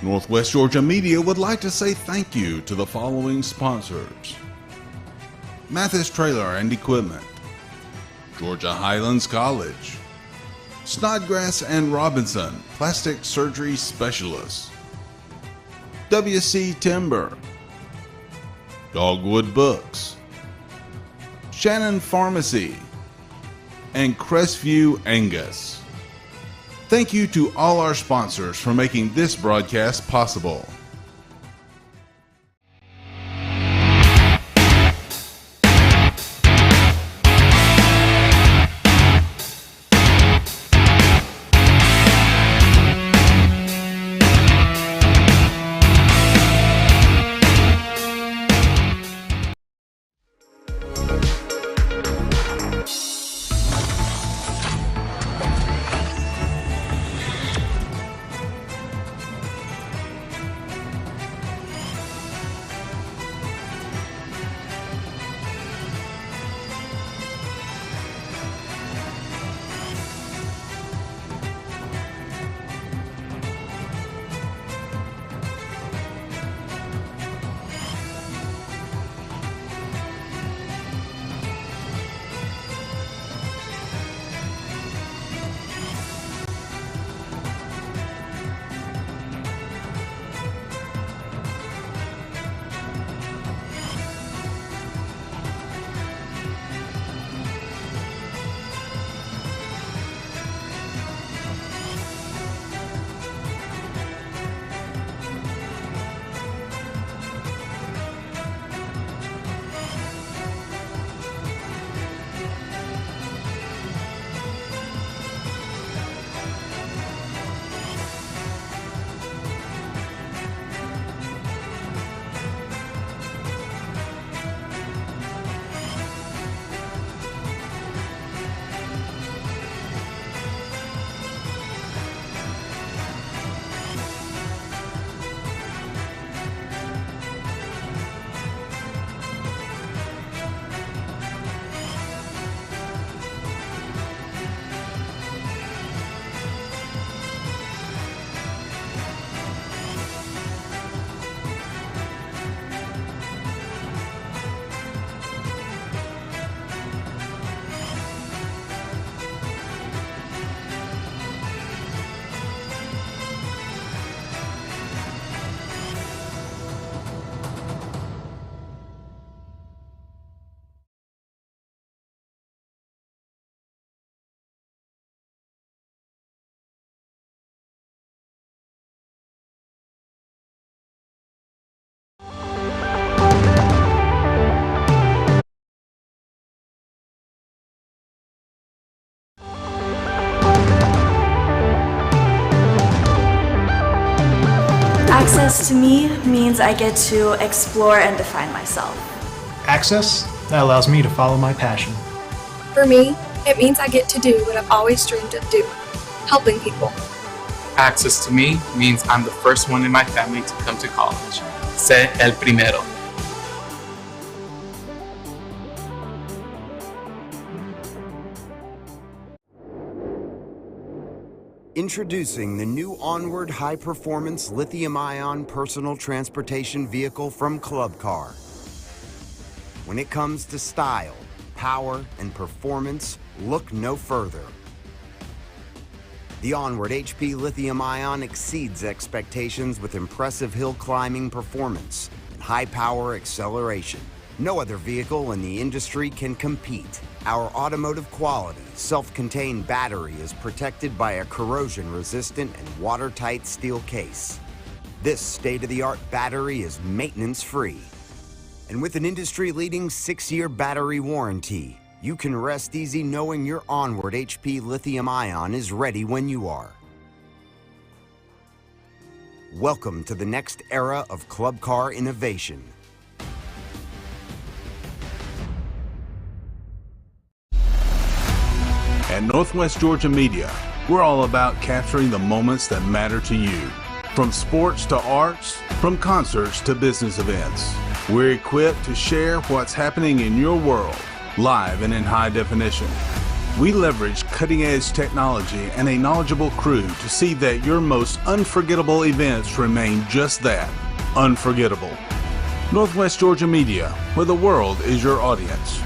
Northwest Georgia Media would like to say thank you to the following sponsors: Mathis Trailer and Equipment, Georgia Highlands College, Snodgrass and Robinson, Plastic Surgery Specialists, WC Timber, Dogwood Books, Shannon Pharmacy, and Crestview Angus. Thank you to all our sponsors for making this broadcast possible. Access to me means I get to explore and define myself. Access that allows me to follow my passion. For me, it means I get to do what I've always dreamed of doing, helping people. Access to me means I'm the first one in my family to come to college. Sé el primero. Introducing the new Onward high-performance lithium-ion personal transportation vehicle from Club Car. When it comes to style, power, and performance, look no further. The Onward HP lithium-ion exceeds expectations with impressive hill climbing performance and high-power acceleration. No other vehicle in the industry can compete. Our automotive quality, self-contained battery is protected by a corrosion-resistant and watertight steel case. This state-of-the-art battery is maintenance-free. And with an industry-leading 6-year battery warranty, you can rest easy knowing your Onward HP lithium-ion is ready when you are. Welcome to the next era of Club Car innovation. At Northwest Georgia Media, we're all about capturing the moments that matter to you. From sports to arts, from concerts to business events. We're equipped to share what's happening in your world, live and in high definition. We leverage cutting-edge technology and a knowledgeable crew to see that your most unforgettable events remain just that, unforgettable. Northwest Georgia Media, where the world is your audience.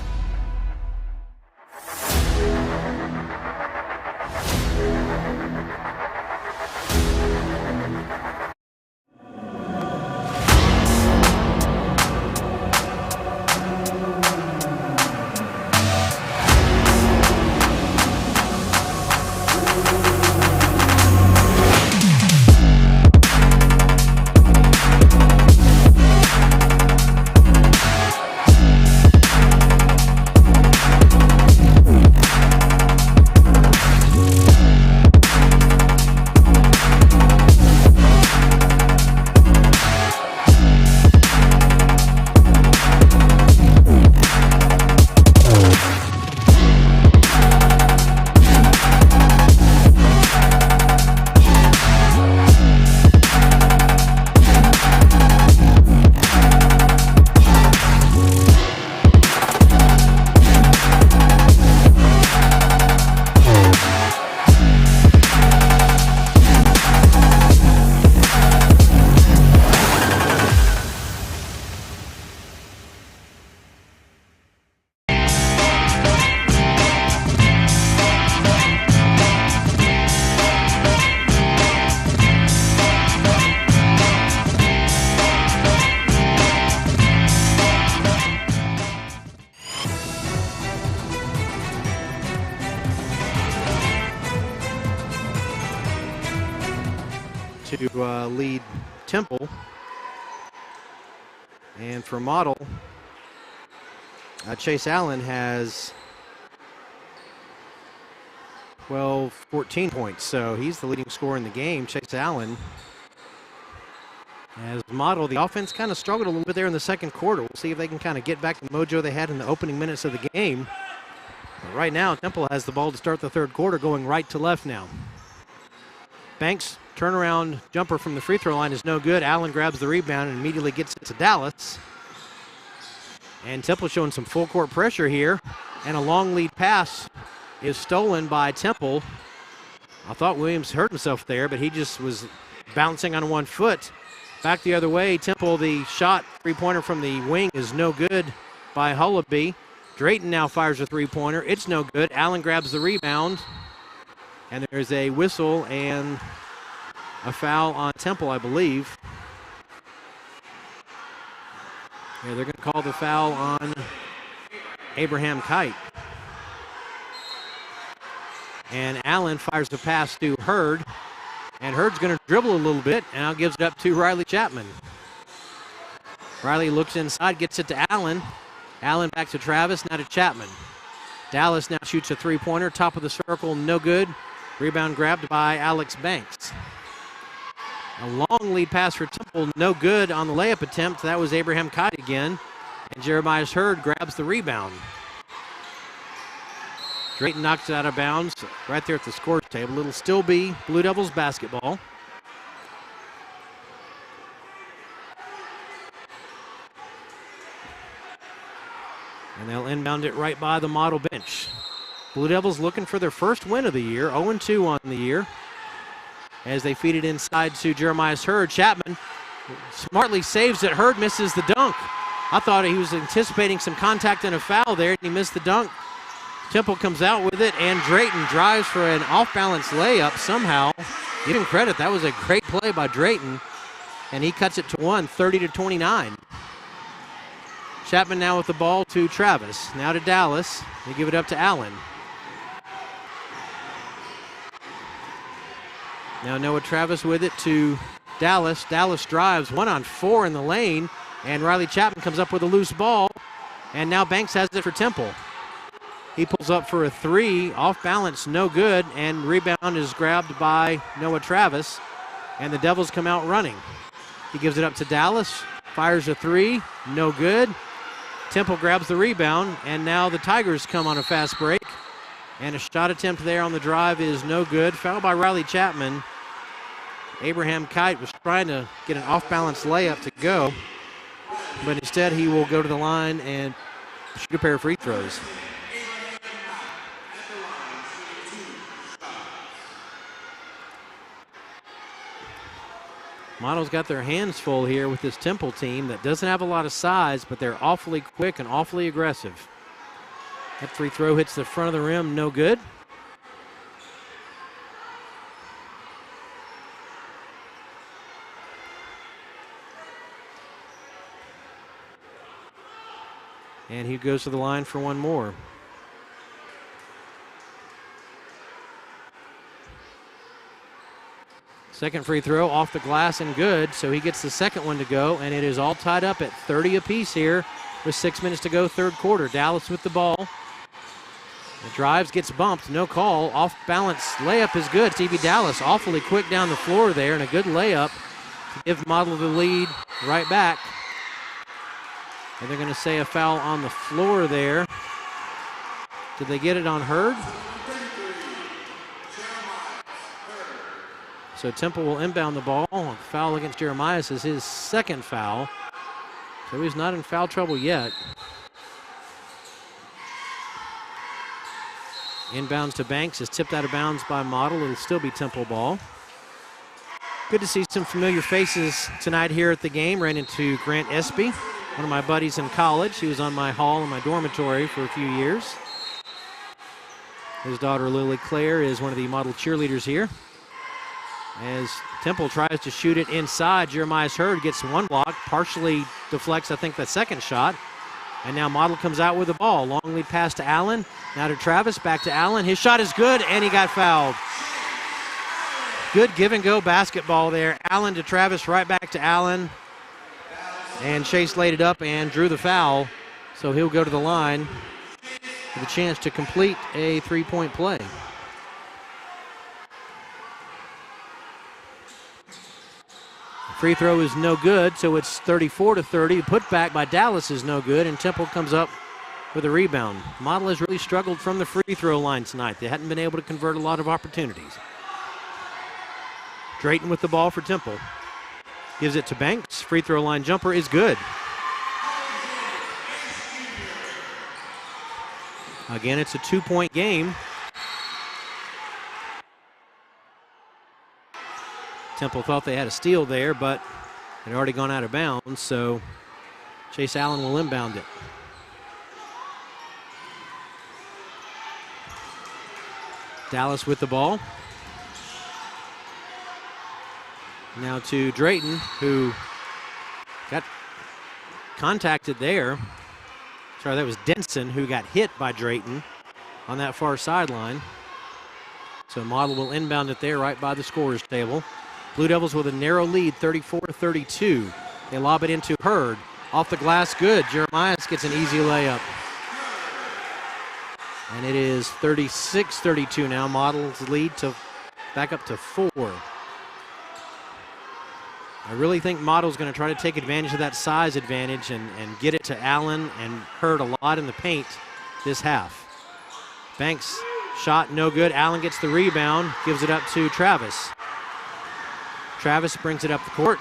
To lead Temple. And for Model, Chase Allen has 14 points, so he's the leading scorer in the game. Chase Allen. As Model, the offense kind of struggled a little bit there in the second quarter. We'll see if they can kind of get back the mojo they had in the opening minutes of the game. But right now, Temple has the ball to start the third quarter, going right to left now. Banks' turnaround jumper from the free throw line is no good. Allen grabs the rebound and immediately gets it to Dallas. And Temple showing some full court pressure here. And a long lead pass is stolen by Temple. I thought Williams hurt himself there, but he just was bouncing on one foot. Back the other way, Temple, the shot three-pointer from the wing is no good by Hullaby. Drayton now fires a three-pointer. It's no good. Allen grabs the rebound. And there's a whistle and a foul on Temple, I believe. Yeah, they're going to call the foul on Abraham Kite. And Allen fires the pass to Hurd. And Hurd's going to dribble a little bit and now gives it up to Riley Chapman. Riley looks inside, gets it to Allen. Allen back to Travis, now to Chapman. Dallas now shoots a three-pointer, top of the circle, no good. Rebound grabbed by Alex Banks. A long lead pass for Temple, no good on the layup attempt. That was Abraham Kite again. And Jeremiah Hurd grabs the rebound. Drayton knocks it out of bounds right there at the scores table. It'll still be Blue Devils basketball. And they'll inbound it right by the model bench. Blue Devils looking for their first win of the year, 0-2 on the year. As they feed it inside to Jeremiah Hurd. Chapman smartly saves it. Hurd misses the dunk. I thought he was anticipating some contact and a foul there, and he missed the dunk. Temple comes out with it, and Drayton drives for an off-balance layup somehow. Give him credit. That was a great play by Drayton, and he cuts it to one, 30-29. Chapman now with the ball to Travis. Now to Dallas. They give it up to Allen. Now Noah Travis with it to Dallas. Dallas drives 1-on-4 in the lane, and Riley Chapman comes up with a loose ball, and now Banks has it for Temple. He pulls up for a three, off balance, no good, and rebound is grabbed by Noah Travis, and the Devils come out running. He gives it up to Dallas, fires a three, no good. Temple grabs the rebound, and now the Tigers come on a fast break, and a shot attempt there on the drive is no good. Foul by Riley Chapman. Abraham Kite was trying to get an off-balance layup to go, but instead he will go to the line and shoot a pair of free throws. Model's got their hands full here with this Temple team that doesn't have a lot of size, but they're awfully quick and awfully aggressive. That free throw hits the front of the rim, no good. And he goes to the line for one more. Second free throw off the glass and good, so he gets the second one to go, and it is all tied up at 30 apiece here with 6 minutes to go, third quarter. Dallas with the ball. The drives, gets bumped, no call. Off balance layup is good. Stevie Dallas awfully quick down the floor there, and a good layup to give Model the lead right back. And they're going to say a foul on the floor there. Did they get it on Hurd? So Temple will inbound the ball. A foul against Jeremiah is his second foul. So he's not in foul trouble yet. Inbounds to Banks is tipped out of bounds by Model. It'll still be Temple ball. Good to see some familiar faces tonight here at the game. Ran into Grant Espy, one of my buddies in college. He was on my hall in my dormitory for a few years. His daughter Lily Claire is one of the Model cheerleaders here. As Temple tries to shoot it inside, Jeremiah Hurd gets one block, partially deflects, I think, the second shot. And now Model comes out with the ball. Long lead pass to Allen. Now to Travis, back to Allen. His shot is good, and he got fouled. Good give-and-go basketball there. Allen to Travis, right back to Allen. And Chase laid it up and drew the foul. So he'll go to the line with a chance to complete a three-point play. Free throw is no good, so it's 34-30. The putback by Dallas is no good, and Temple comes up with a rebound. Model has really struggled from the free throw line tonight. They hadn't been able to convert a lot of opportunities. Drayton with the ball for Temple. Gives it to Banks. Free throw line jumper is good. Again, it's a two-point game. Temple thought they had a steal there, but it had already gone out of bounds, so Chase Allen will inbound it. Dallas with the ball. Now to Drayton, who got contacted there. Sorry, that was Denson who got hit by Drayton on that far sideline. So Model will inbound it there right by the scorer's table. Blue Devils with a narrow lead, 34-32. They lob it into Hurd. Off the glass, good. Jeremiah gets an easy layup. And it is 36-32 now. Model's lead to back up to 4. I really think Model's going to try to take advantage of that size advantage and get it to Allen and hurt a lot in the paint this half. Banks shot no good. Allen gets the rebound, gives it up to Travis. Travis brings it up the court,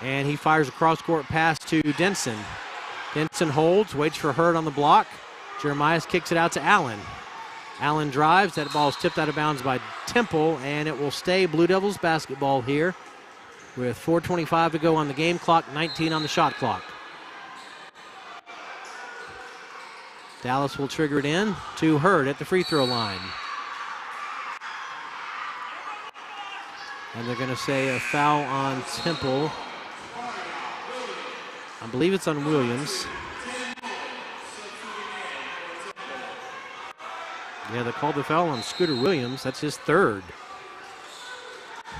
and he fires a cross-court pass to Denson. Denson holds, waits for Hurd on the block. Jeremiah kicks it out to Allen. Allen drives. That ball is tipped out of bounds by Temple, and it will stay Blue Devils basketball here with 4:25 to go on the game clock, 19 on the shot clock. Dallas will trigger it in to Hurd at the free throw line. And they're going to say a foul on Temple. I believe it's on Williams. Yeah, they called the foul on Scooter Williams. That's his third.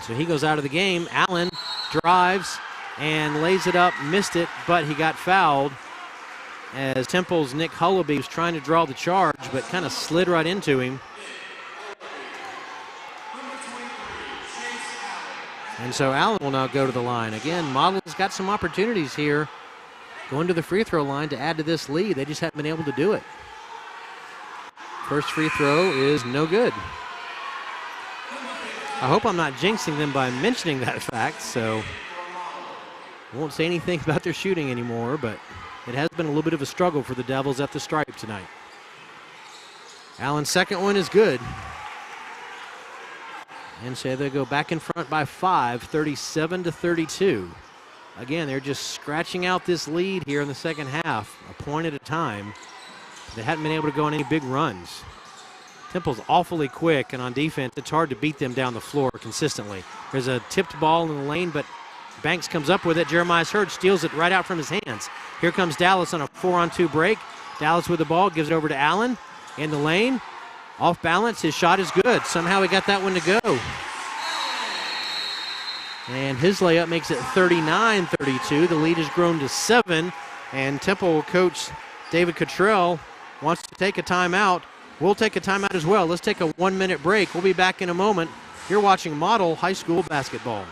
So he goes out of the game. Allen drives and lays it up, missed it, but he got fouled as Temple's Nick Hullaby was trying to draw the charge, but kind of slid right into him. And so Allen will now go to the line. Again, Model's got some opportunities here going to the free throw line to add to this lead. They just haven't been able to do it. First free throw is no good. I hope I'm not jinxing them by mentioning that fact, so I won't say anything about their shooting anymore, but it has been a little bit of a struggle for the Devils at the stripe tonight. Allen's second one is good. And so they go back in front by 5, 37-32. Again, they're just scratching out this lead here in the second half, a point at a time. They hadn't been able to go on any big runs. Temple's awfully quick, and on defense, it's hard to beat them down the floor consistently. There's a tipped ball in the lane, but Banks comes up with it. Jeremiah Hurd steals it right out from his hands. Here comes Dallas on a 4-on-2 break. Dallas with the ball, gives it over to Allen in the lane. Off balance, his shot is good. Somehow he got that one to go. And his layup makes it 39-32. The lead has grown to 7, and Temple coach David Cottrell wants to take a timeout. We'll take a timeout as well. Let's take a 1-minute break. We'll be back in a moment. You're watching Model High School basketball.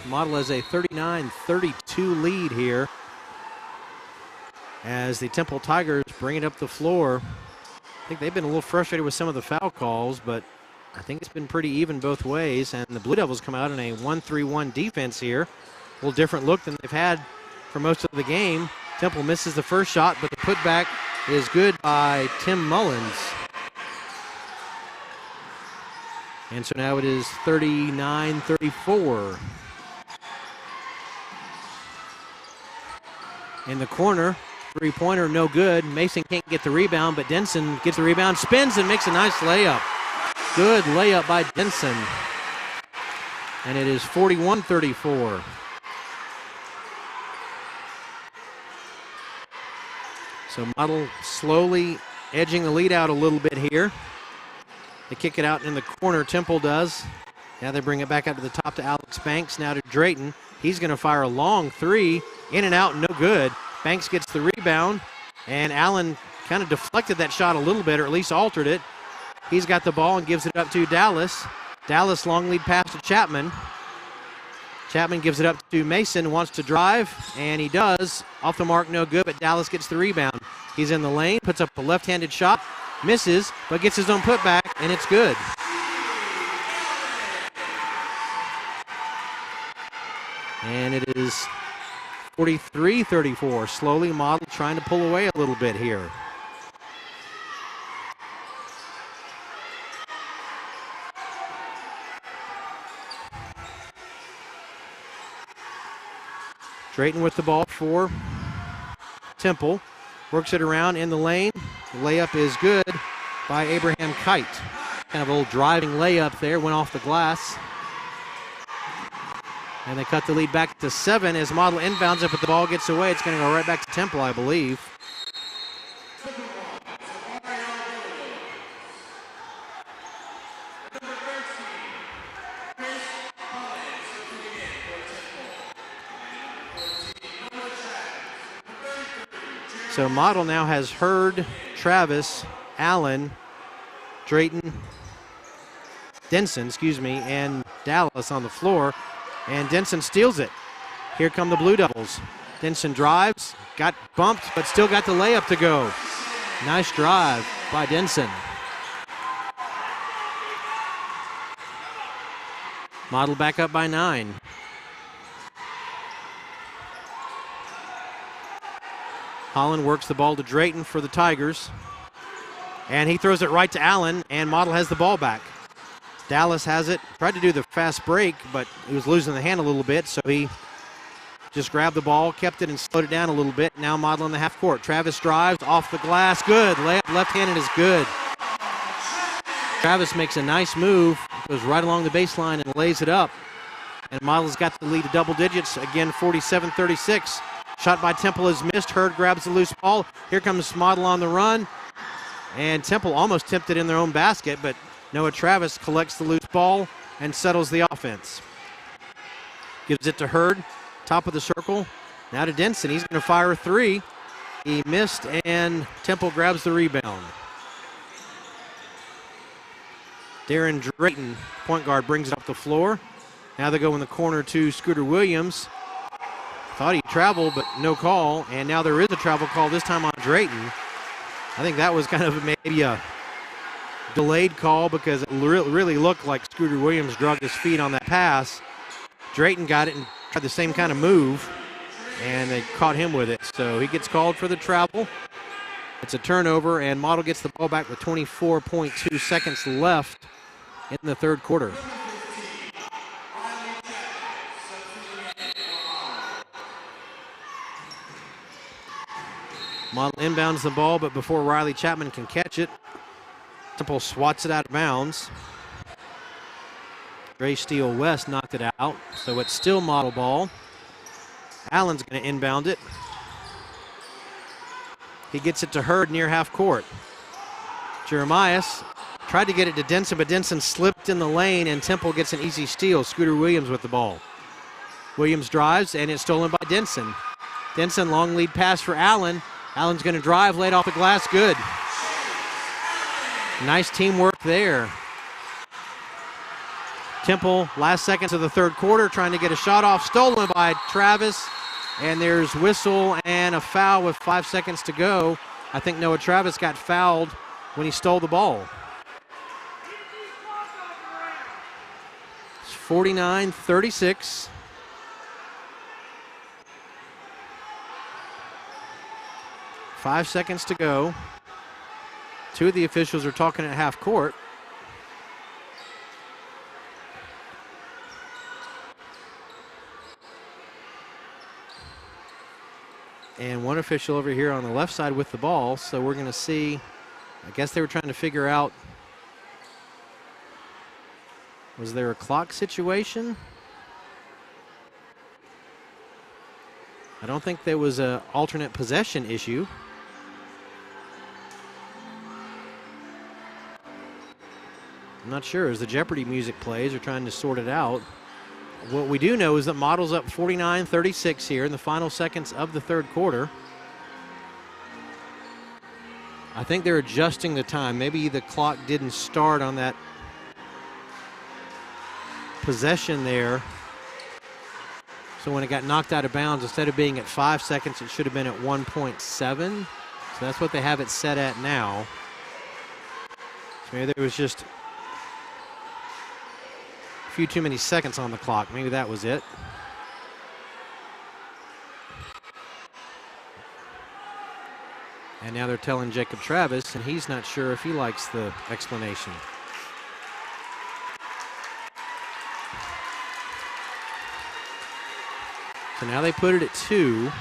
Model has a 39-32 lead here as the Temple Tigers bring it up the floor. I think they've been a little frustrated with some of the foul calls, but I think it's been pretty even both ways, and the Blue Devils come out in a 1-3-1 defense here. A little different look than they've had for most of the game. Temple misses the first shot, but the putback is good by Tim Mullins. And so now it is 39-34. In the corner, three-pointer no good. Mason can't get the rebound, but Denson gets the rebound, spins and makes a nice layup. Good layup by Denson. And it is 41-34. So Model slowly edging the lead out a little bit here. They kick it out in the corner, Temple does. Now they bring it back out to the top to Alex Banks, now to Drayton. He's going to fire a long three, in and out, no good. Banks gets the rebound, and Allen kind of deflected that shot a little bit, or at least altered it. He's got the ball and gives it up to Dallas. Dallas long lead pass to Chapman. Chapman gives it up to Mason, wants to drive, and he does. Off the mark, no good, but Dallas gets the rebound. He's in the lane, puts up a left-handed shot, misses, but gets his own putback, and it's good. And it is 43-34. Slowly, Model trying to pull away a little bit here. Drayton with the ball for Temple. Works it around in the lane. The layup is good by Abraham Kite. Kind of a little driving layup there, went off the glass. And they cut the lead back to 7 as Model inbounds it, but the ball gets away. It's going to go right back to Temple, I believe. So Model now has Hurd, Travis, Allen, Drayton, Denson, and Dallas on the floor. And Denson steals it. Here come the Blue Devils. Denson drives, got bumped, but still got the layup to go. Nice drive by Denson. Model back up by 9. Holland works the ball to Drayton for the Tigers. And he throws it right to Allen, and Model has the ball back. Dallas has it. Tried to do the fast break, but he was losing the hand a little bit, so he just grabbed the ball, kept it, and slowed it down a little bit. Now Model in the half court. Travis drives off the glass. Good. Layup left-handed is good. Travis makes a nice move, goes right along the baseline and lays it up. And Model's got the lead to double digits. Again, 47-36. Shot by Temple is missed. Hurd grabs the loose ball. Here comes Model on the run. And Temple almost tipped it in their own basket, but Noah Travis collects the loose ball and settles the offense. Gives it to Hurd, top of the circle. Now to Denson. He's going to fire a 3. He missed, and Temple grabs the rebound. Darren Drayton, point guard, brings it up the floor. Now they go in the corner to Scooter Williams. Thought he traveled, but no call. And now there is a travel call, this time on Drayton. I think that was kind of maybe a delayed call because it really looked like Scooter Williams drugged his feet on that pass. Drayton got it and tried the same kind of move, and they caught him with it. So he gets called for the travel. It's a turnover, and Model gets the ball back with 24.2 seconds left in the third quarter. Model inbounds the ball, but before Riley Chapman can catch it, Temple swats it out of bounds. Gray Steele West knocked it out, so it's still Model ball. Allen's going to inbound it. He gets it to Hurd near half court. Jeremias tried to get it to Denson, but Denson slipped in the lane, and Temple gets an easy steal. Scooter Williams with the ball. Williams drives, and it's stolen by Denson. Denson, long lead pass for Allen. Allen's going to drive, laid off the glass, good. Nice teamwork there. Temple, last seconds of the third quarter, trying to get a shot off, stolen by Travis. And there's whistle and a foul with 5 seconds to go. I think Noah Travis got fouled when he stole the ball. It's 49-36. Five seconds to go. Two of the officials are talking at half court. And one official over here on the left side with the ball. So we're going to see, I guess they were trying to figure out, was there a clock situation? I don't think there was an alternate possession issue. I'm not sure as the Jeopardy music plays, they're trying to sort it out. What we do know is that Model's up 49-36 here in the final seconds of the third quarter. I think they're adjusting the time. Maybe the clock didn't start on that possession there. So when it got knocked out of bounds, instead of being at 5 seconds, it should have been at 1.7 So that's what they have it set at now. So maybe there was just a few too many seconds on the clock. Maybe that was it. And now they're telling Jacob Travis, and he's not sure if he likes the explanation. So now they put it at 2.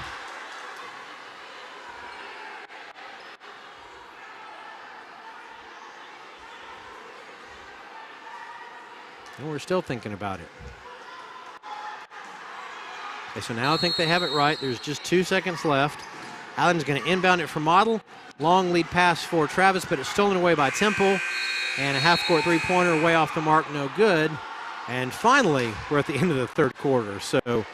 And we're still thinking about it. Okay, so now I think they have it right. There's just 2 seconds left. Allen's going to inbound it for Model. Long lead pass for Travis, but it's stolen away by Temple. And a half-court three-pointer way off the mark, no good. And finally, we're at the end of the third quarter. So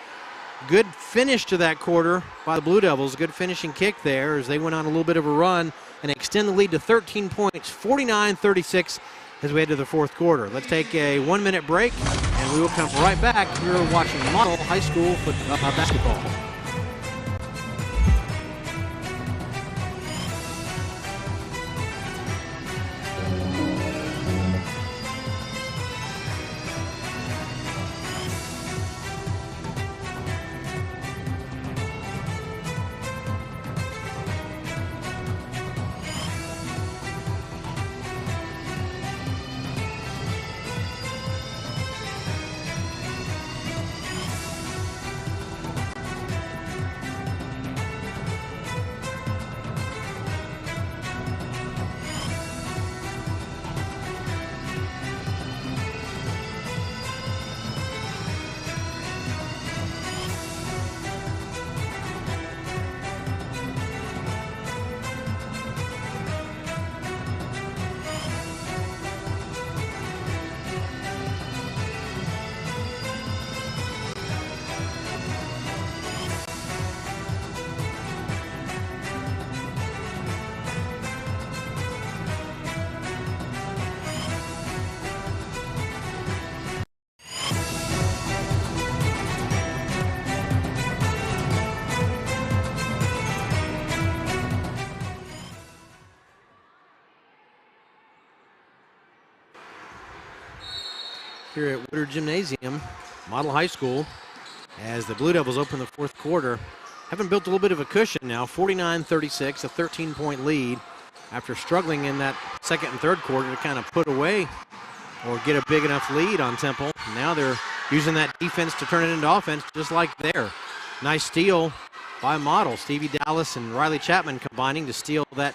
good finish to that quarter by the Blue Devils. Good finishing kick there as they went on a little bit of a run and extend the lead to 13 points, 49-36 as we head to the fourth quarter. Let's take a 1-minute break, and we will come right back. You're watching Model High School basketball. Here at Woodard Gymnasium, Model High School, as the Blue Devils open the fourth quarter. Having built a little bit of a cushion now, 49-36, a 13-point lead after struggling in that second and third quarter to kind of put away or get a big enough lead on Temple. Now they're using that defense to turn it into offense, just like there. Nice steal by Model. Stevie Dallas and Riley Chapman combining to steal that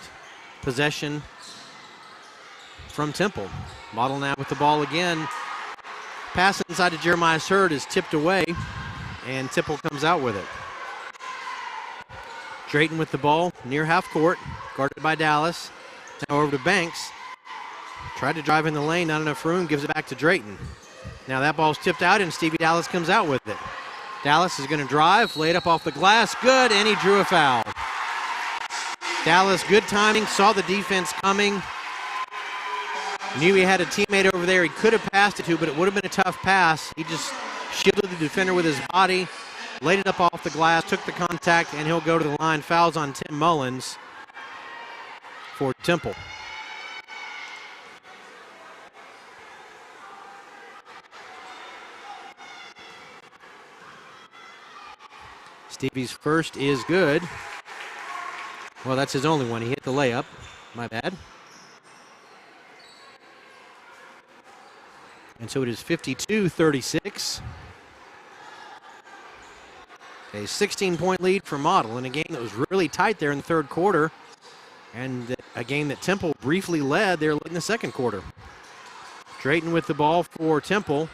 possession from Temple. Model now with the ball again. Pass inside to Jeremiah Hurd is tipped away, and Temple comes out with it. Drayton with the ball near half court, guarded by Dallas. Now over to Banks. Tried to drive in the lane, not enough room, gives it back to Drayton. Now that ball's tipped out, and Stevie Dallas comes out with it. Dallas is going to drive, laid up off the glass, good, and he drew a foul. Dallas, good timing, saw the defense coming. Knew he had a teammate over there he could have passed it to, but it would have been a tough pass. He just shielded the defender with his body, laid it up off the glass, took the contact, and he'll go to the line. Fouls on Tim Mullins for Temple. Stevie's first is good. Well, that's his only one. He hit the layup. My bad. And so it is 52-36. A 16-point lead for Model in a game that was really tight there in the third quarter, and a game that Temple briefly led there in the second quarter. Drayton with the ball for Temple.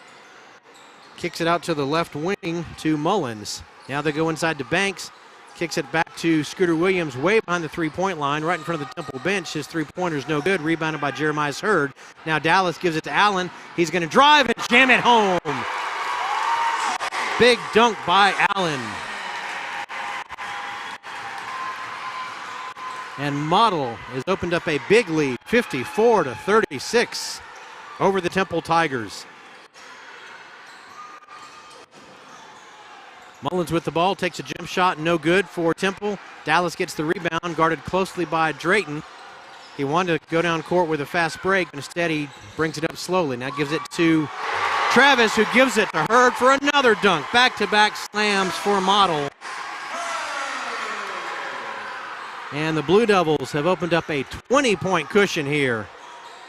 Kicks it out to the left wing to Mullins. Now they go inside to Banks. Kicks it back to Scooter Williams way behind the three-point line, right in front of the Temple bench. His three-pointer's no good, rebounded by Jeremiah Hurd. Now Dallas gives it to Allen. He's going to drive and jam it home. Big dunk by Allen. And Model has opened up a big lead, 54-36 over the Temple Tigers. Mullins with the ball, takes a jump shot, no good for Temple. Dallas gets the rebound, guarded closely by Drayton. He wanted to go down court with a fast break, but instead he brings it up slowly. Now gives it to Travis, who gives it to Hurd for another dunk. Back-to-back slams for Model. And the Blue Devils have opened up a 20-point cushion here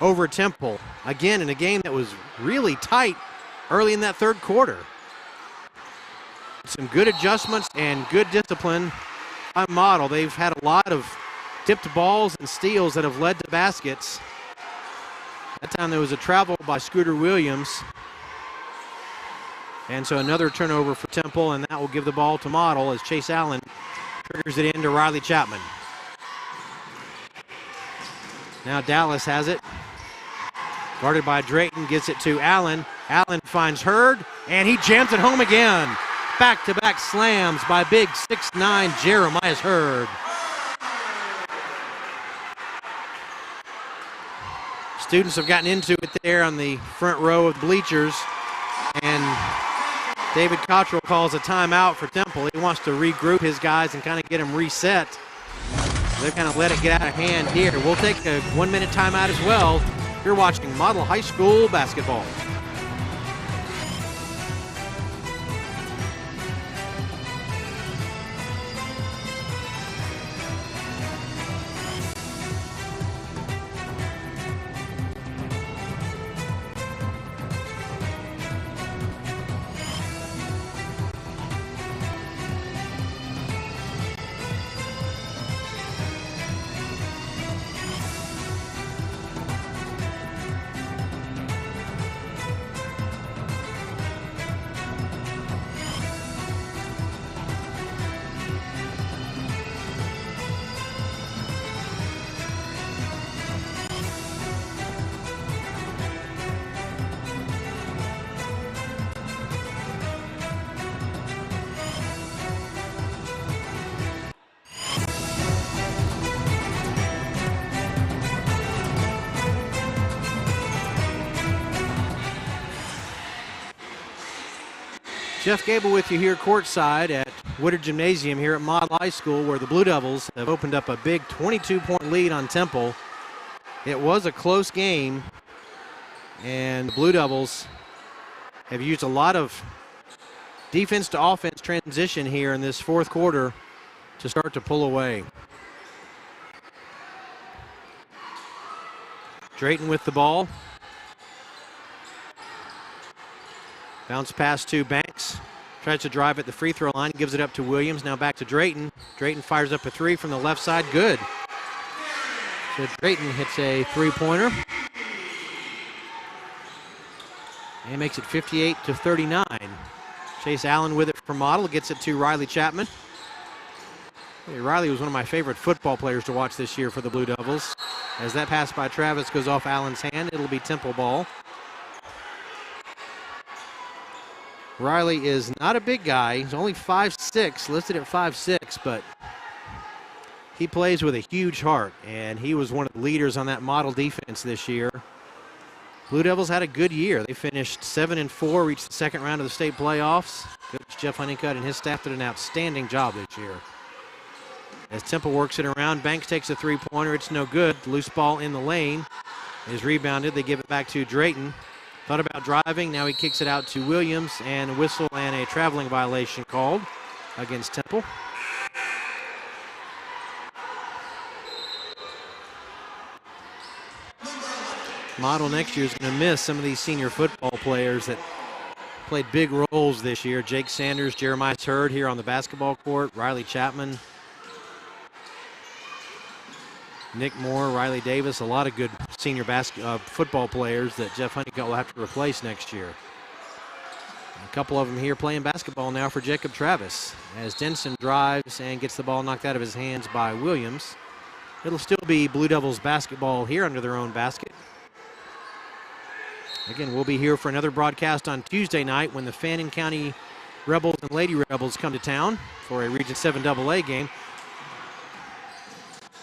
over Temple. Again, in a game that was really tight early in that third quarter. Some good adjustments and good discipline by Model. They've had a lot of tipped balls and steals that have led to baskets. That time there was a travel by Scooter Williams. And so another turnover for Temple, and that will give the ball to Model as Chase Allen triggers it into Riley Chapman. Now Dallas has it. Guarded by Drayton, gets it to Allen. Allen finds Hurd, and he jams it home again. Back-to-back slams by big 6'9" Jeremiah Hurd. Students have gotten into it there on the front row of the bleachers, and David Cottrell calls a timeout for Temple. He wants to regroup his guys and kind of get them reset. They kind of let it get out of hand here. We'll take a 1-minute timeout as well. You're watching Model High School basketball. Jeff Gable with you here courtside at Woodard Gymnasium here at Model High School, where the Blue Devils have opened up a big 22-point lead on Temple. It was a close game, and the Blue Devils have used a lot of defense to offense transition here in this fourth quarter to start to pull away. Drayton with the ball. Bounce pass to Banks. Tries to drive at the free throw line, gives it up to Williams. Now back to Drayton. Drayton fires up a three from the left side. Good. So Drayton hits a three-pointer. And makes it 58-39. Chase Allen with it for Model. Gets it to Riley Chapman. Hey, Riley was one of my favorite football players to watch this year for the Blue Devils. As that pass by Travis goes off Allen's hand, it'll be Temple ball. Riley is not a big guy. He's only 5'6", listed at 5'6", but he plays with a huge heart, and he was one of the leaders on that Model defense this year. Blue Devils had a good year. They finished 7-4, reached the second round of the state playoffs. Coach Jeff Honeycutt and his staff did an outstanding job this year. As Temple works it around, Banks takes a three-pointer. It's no good. Loose ball in the lane is rebounded. They give it back to Drayton. Thought about driving, now he kicks it out to Williams, and a whistle and a traveling violation called against Temple. Model next year is going to miss some of these senior football players that played big roles this year. Jake Sanders, Jeremiah Hurd here on the basketball court, Riley Chapman, Nick Moore, Riley Davis, a lot of good senior football players that Jeff Honeycutt will have to replace next year. A couple of them here playing basketball now for Jacob Travis as Denson drives and gets the ball knocked out of his hands by Williams. It'll still be Blue Devils basketball here under their own basket. Again, we'll be here for another broadcast on Tuesday night when the Fannin County Rebels and Lady Rebels come to town for a Region 7 AA game.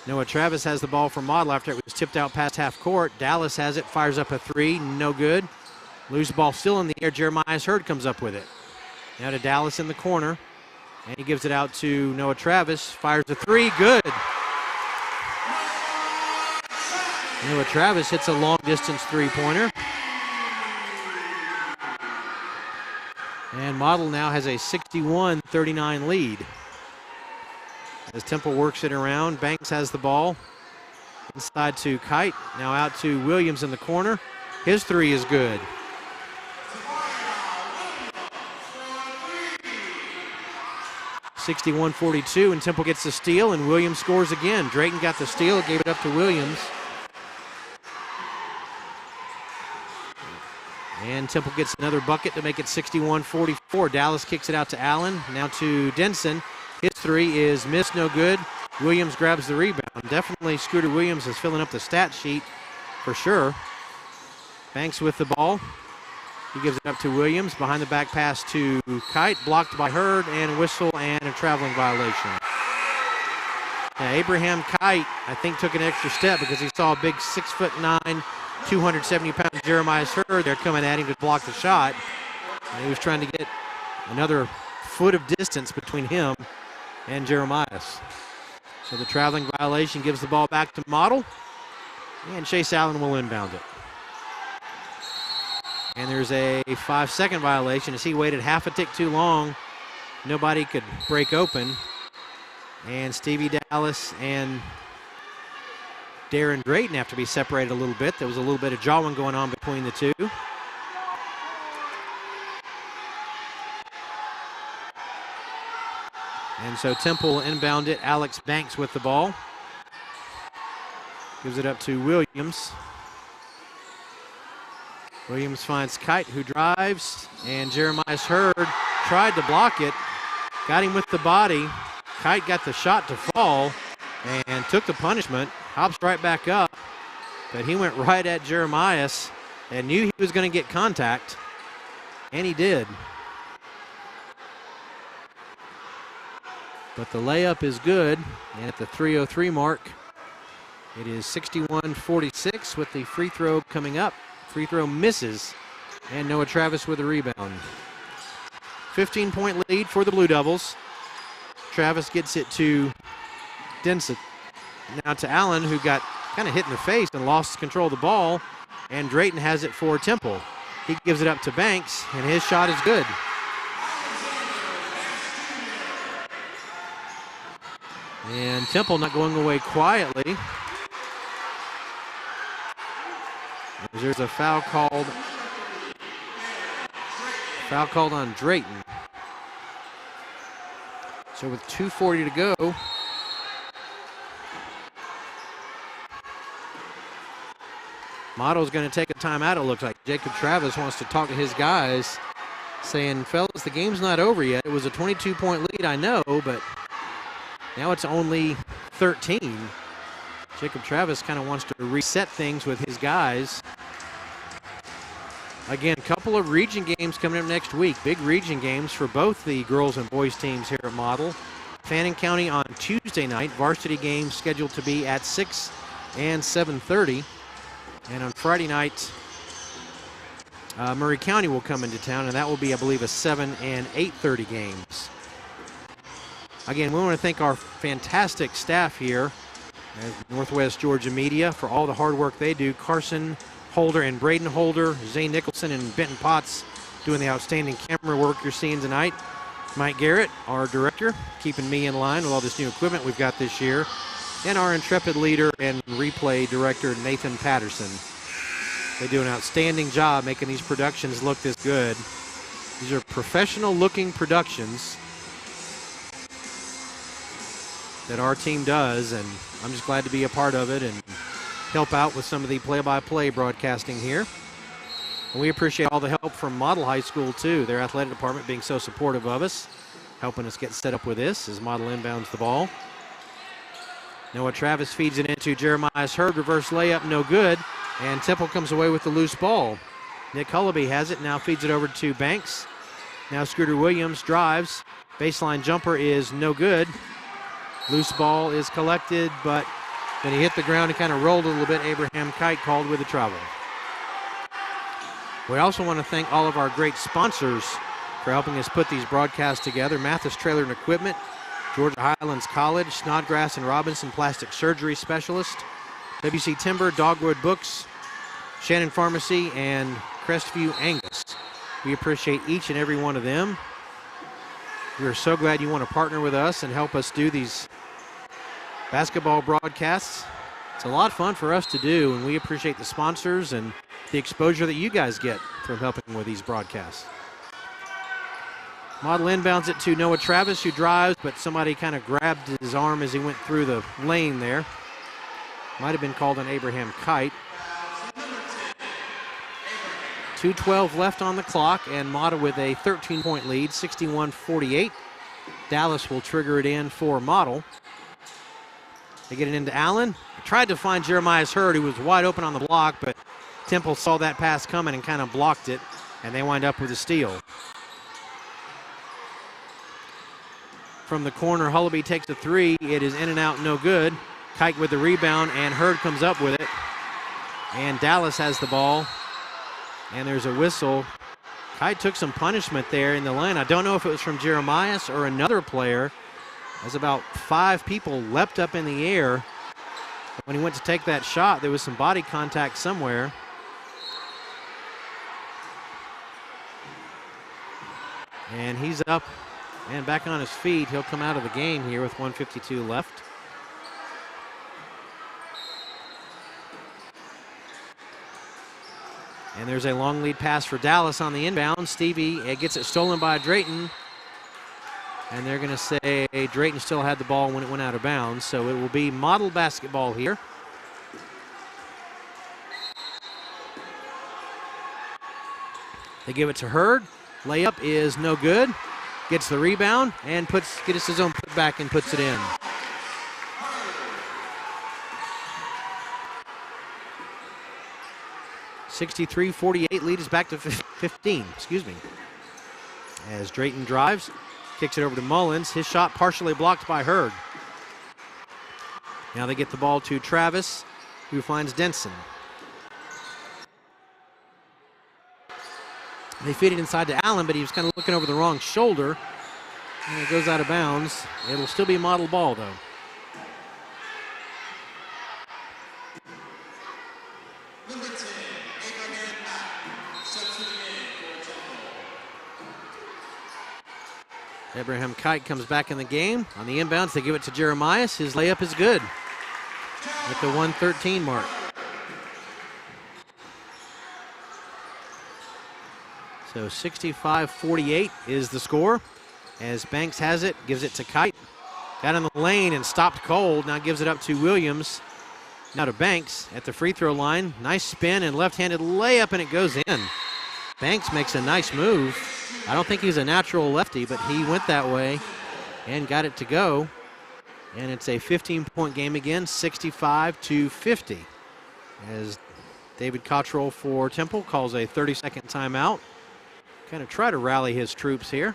Noah Travis has the ball for Model after it was tipped out past half court. Dallas has it, fires up a three, no good. Loose ball still in the air. Jeremiah Hurd comes up with it. Now to Dallas in the corner. And he gives it out to Noah Travis. Fires a three. Good. Noah Travis hits a long-distance three-pointer. And Model now has a 61-39 lead. As Temple works it around, Banks has the ball. Inside to Kite, now out to Williams in the corner. His three is good. (61-42), and Temple gets the steal, and Williams scores again. Drayton got the steal, gave it up to Williams. And Temple gets another bucket to make it 61-44. Dallas kicks it out to Allen, now to Denson. His three is missed, no good. Williams grabs the rebound. Definitely Scooter Williams is filling up the stat sheet for sure. Banks with the ball. He gives it up to Williams. Behind the back pass to Kite. Blocked by Hurd, and a whistle and a traveling violation. Now Abraham Kite, I think, took an extra step because he saw a big 6'9", 270-pound Jeremiah Hurd there coming at him to block the shot. And he was trying to get another foot of distance between him and Jeremiah. So the traveling violation gives the ball back to Model, and Chase Allen will inbound it. And there's a 5-second violation as he waited half a tick too long. Nobody could break open. And Stevie Dallas and Darren Drayton have to be separated a little bit. There was a little bit of jawing going on between the two. And so Temple inbound it. Alex Banks with the ball. Gives it up to Williams. Williams finds Kite, who drives, and Jeremiah Hurd tried to block it. Got him with the body. Kite got the shot to fall and took the punishment. Hops right back up, but he went right at Jeremiah and knew he was going to get contact, and he did. But the layup is good, and at the 3:03 mark, it is 61-46 with the free throw coming up. Free throw misses, and Noah Travis with a rebound. 15-point lead for the Blue Devils. Travis gets it to Denson. Now to Allen, who got kind of hit in the face and lost control of the ball, and Drayton has it for Temple. He gives it up to Banks, and his shot is good. And Temple not going away quietly. There's a foul called on Drayton. So with 2:40 to go, Model's going to take a timeout, it looks like. Jacob Travis wants to talk to his guys, saying, fellas, the game's not over yet. It was a 22-point lead, I know, but now it's only 13. Jacob Travis kind of wants to reset things with his guys. Again, a couple of region games coming up next week. Big region games for both the girls and boys teams here at Model. Fannin County on Tuesday night. Varsity games scheduled to be at 6 and 7:30. And on Friday night, Murray County will come into town, and that will be, I believe, a 7 and 8:30 games. Again, we want to thank our fantastic staff here at Northwest Georgia Media for all the hard work they do. Carson Holder and Braden Holder, Zane Nicholson and Benton Potts doing the outstanding camera work you're seeing tonight. Mike Garrett, our director, keeping me in line with all this new equipment we've got this year. And our intrepid leader and replay director, Nathan Patterson. They do an outstanding job making these productions look this good. These are professional-looking productions that our team does, and I'm just glad to be a part of it and help out with some of the play-by-play broadcasting here. And we appreciate all the help from Model High School, too. Their athletic department being so supportive of us, helping us get set up with this as Model inbounds the ball. Noah Travis feeds it into Jeremiah Hurd. Reverse layup, no good. And Temple comes away with the loose ball. Nick Hullaby has it, now feeds it over to Banks. Now Scooter Williams drives. Baseline jumper is no good. Loose ball is collected, but then he hit the ground and kind of rolled a little bit. Abraham Kite called with a travel. We also want to thank all of our great sponsors for helping us put these broadcasts together. Mathis Trailer and Equipment, Georgia Highlands College, Snodgrass and Robinson Plastic Surgery Specialist, WC Timber, Dogwood Books, Shannon Pharmacy, and Crestview Angus. We appreciate each and every one of them. We are so glad you want to partner with us and help us do these basketball broadcasts. It's a lot of fun for us to do, and we appreciate the sponsors and the exposure that you guys get from helping with these broadcasts. Model inbounds it to Noah Travis, who drives, but somebody kind of grabbed his arm as he went through the lane there. Might have been called an Abraham Kite. 2:12 left on the clock, and Mata with a 13-point lead, 61-48. Dallas will trigger it in for Model. They get it into Allen. Tried to find Jeremiah Hurd, who was wide open on the block, but Temple saw that pass coming and kind of blocked it, and they wind up with a steal. From the corner, Hullaby takes a three. It is in and out, no good. Kite with the rebound, and Hurd comes up with it. And Dallas has the ball, and there's a whistle. Kite took some punishment there in the lane. I don't know if it was from Jeremiah or another player, as about 5 people leapt up in the air. When he went to take that shot, there was some body contact somewhere. And he's up and back on his feet. He'll come out of the game here with 1:52 left. And there's a long lead pass for Dallas on the inbound. Stevie gets it stolen by Drayton. And they're going to say Drayton still had the ball when it went out of bounds. So it will be Model basketball here. They give it to Hurd. Layup is no good. Gets the rebound and gets his own putback and puts it in. (63-48) lead is back to 15. Excuse me. As Drayton drives, kicks it over to Mullins. His shot partially blocked by Hurd. Now they get the ball to Travis, who finds Denson. They feed it inside to Allen, but he was kind of looking over the wrong shoulder. And it goes out of bounds. It'll still be Model ball, though. Abraham Kite comes back in the game. On the inbounds, they give it to Jeremiah. His layup is good at the 1:13 mark. So 65-48 is the score, as Banks has it, gives it to Kite. Got in the lane and stopped cold. Now gives it up to Williams. Now to Banks at the free throw line. Nice spin and left-handed layup, and it goes in. Banks makes a nice move. I don't think he's a natural lefty, but he went that way and got it to go. And it's a 15-point game again, 65-50. As David Cottrell for Temple calls a 30-second timeout. Kind of try to rally his troops here.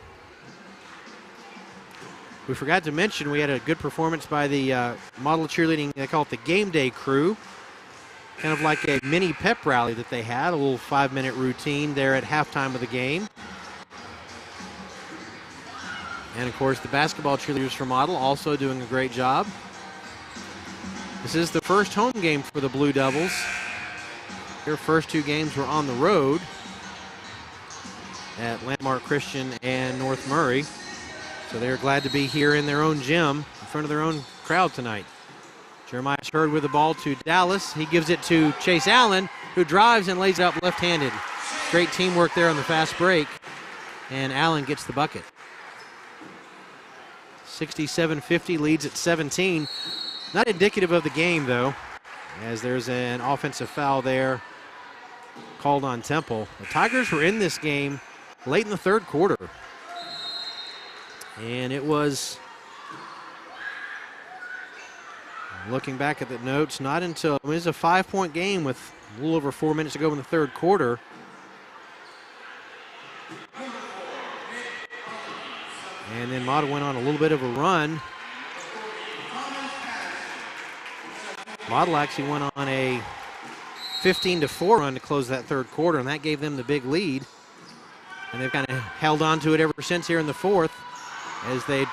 We forgot to mention we had a good performance by the model cheerleading, they call it the game day crew. Kind of like a mini pep rally that they had, a little 5-minute routine there at halftime of the game. And of course the basketball cheerleaders for Model also doing a great job. This is the first home game for the Blue Devils. Their first 2 games were on the road at Landmark Christian and North Murray. So they're glad to be here in their own gym in front of their own crowd tonight. Jeremiah Hurd with the ball to Dallas. He gives it to Chase Allen, who drives and lays it up left-handed. Great teamwork there on the fast break. And Allen gets the bucket. 67-50, leads at 17. Not indicative of the game, though, as there's an offensive foul there called on Temple. The Tigers were in this game late in the third quarter. And it was, looking back at the notes, not until, it was a 5-point game with a little over 4 minutes to go in the third quarter. And then Mata went on a little bit of a run. Model actually went on a 15-4 run to close that third quarter, and that gave them the big lead. And they've kind of held on to it ever since here in the fourth as they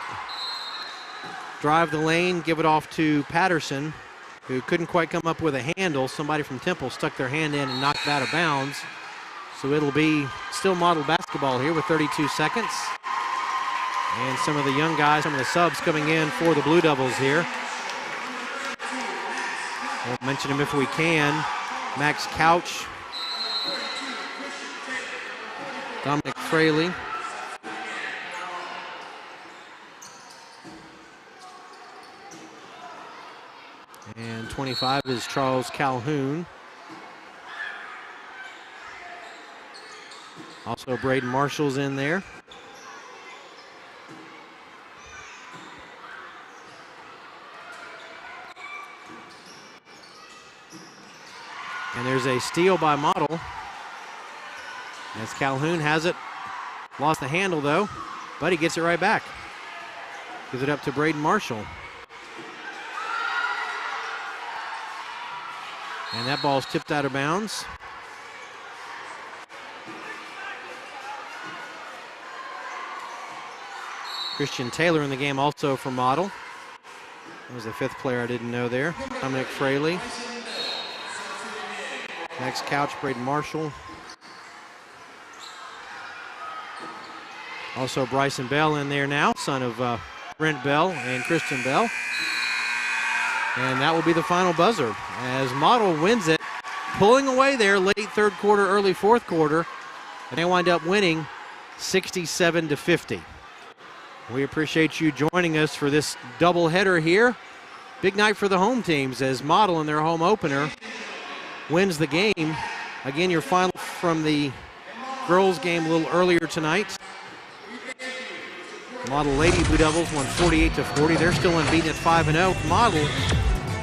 drive the lane, give it off to Patterson, who couldn't quite come up with a handle. Somebody from Temple stuck their hand in and knocked it out of bounds. So it'll be still model basketball here with 32 seconds. And some of the young guys, some of the subs coming in for the Blue Devils here. We'll mention them if we can. Max Couch, Dominic Fraley, and 25 is Charles Calhoun. Also Braden Marshall's in there. And there's a steal by Model as Calhoun has it. Lost the handle though, but he gets it right back. Gives it up to Braden Marshall. And that ball's tipped out of bounds. Christian Taylor in the game also for Model. That was the fifth player I didn't know there. Dominic Fraley. Max Couch, Braden Marshall. Also Bryson Bell in there now, son of Brent Bell and Christian Bell. And that will be the final buzzer as Model wins it, pulling away there late third quarter, early fourth quarter, and they wind up winning 67-50. We appreciate you joining us for this doubleheader here. Big night for the home teams as Model in their home opener wins the game. Again, your final from the girls game a little earlier tonight. Model Lady Blue Devils won 48-40. They're still unbeaten at 5-0. Model,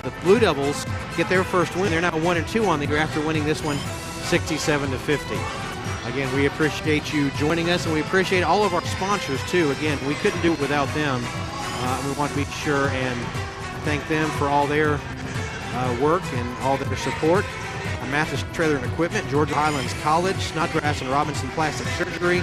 the Blue Devils, get their first win. They're now 1-2 on the year after winning this one 67-50. Again, we appreciate you joining us, and we appreciate all of our sponsors too. Again, we couldn't do it without them. We want to be sure and thank them for all their work and all their support. Mathis Trailer and Equipment, Georgia Highlands College, Snodgrass and Robinson Plastic Surgery,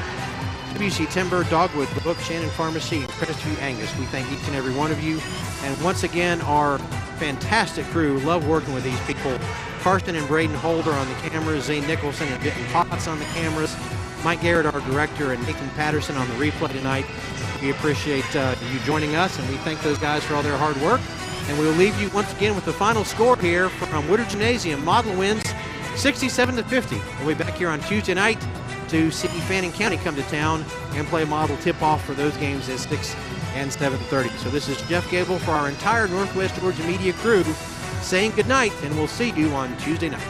WC Timber, Dogwood Book, Shannon Pharmacy, and Crestview Angus. We thank each and every one of you. And once again, our fantastic crew, love working with these people. Karsten and Braden Holder on the cameras, Zane Nicholson and Denton Potts on the cameras, Mike Garrett, our director, and Nathan Patterson on the replay tonight. We appreciate you joining us, and we thank those guys for all their hard work. And we'll leave you once again with the final score here from Woodard Gymnasium. Model wins 67-50. We'll be back here on Tuesday night to see Fannin County come to town and play Model tip-off for those games at 6 and 7:30. So this is Jeff Gable for our entire Northwest Georgia media crew saying good night, and we'll see you on Tuesday night.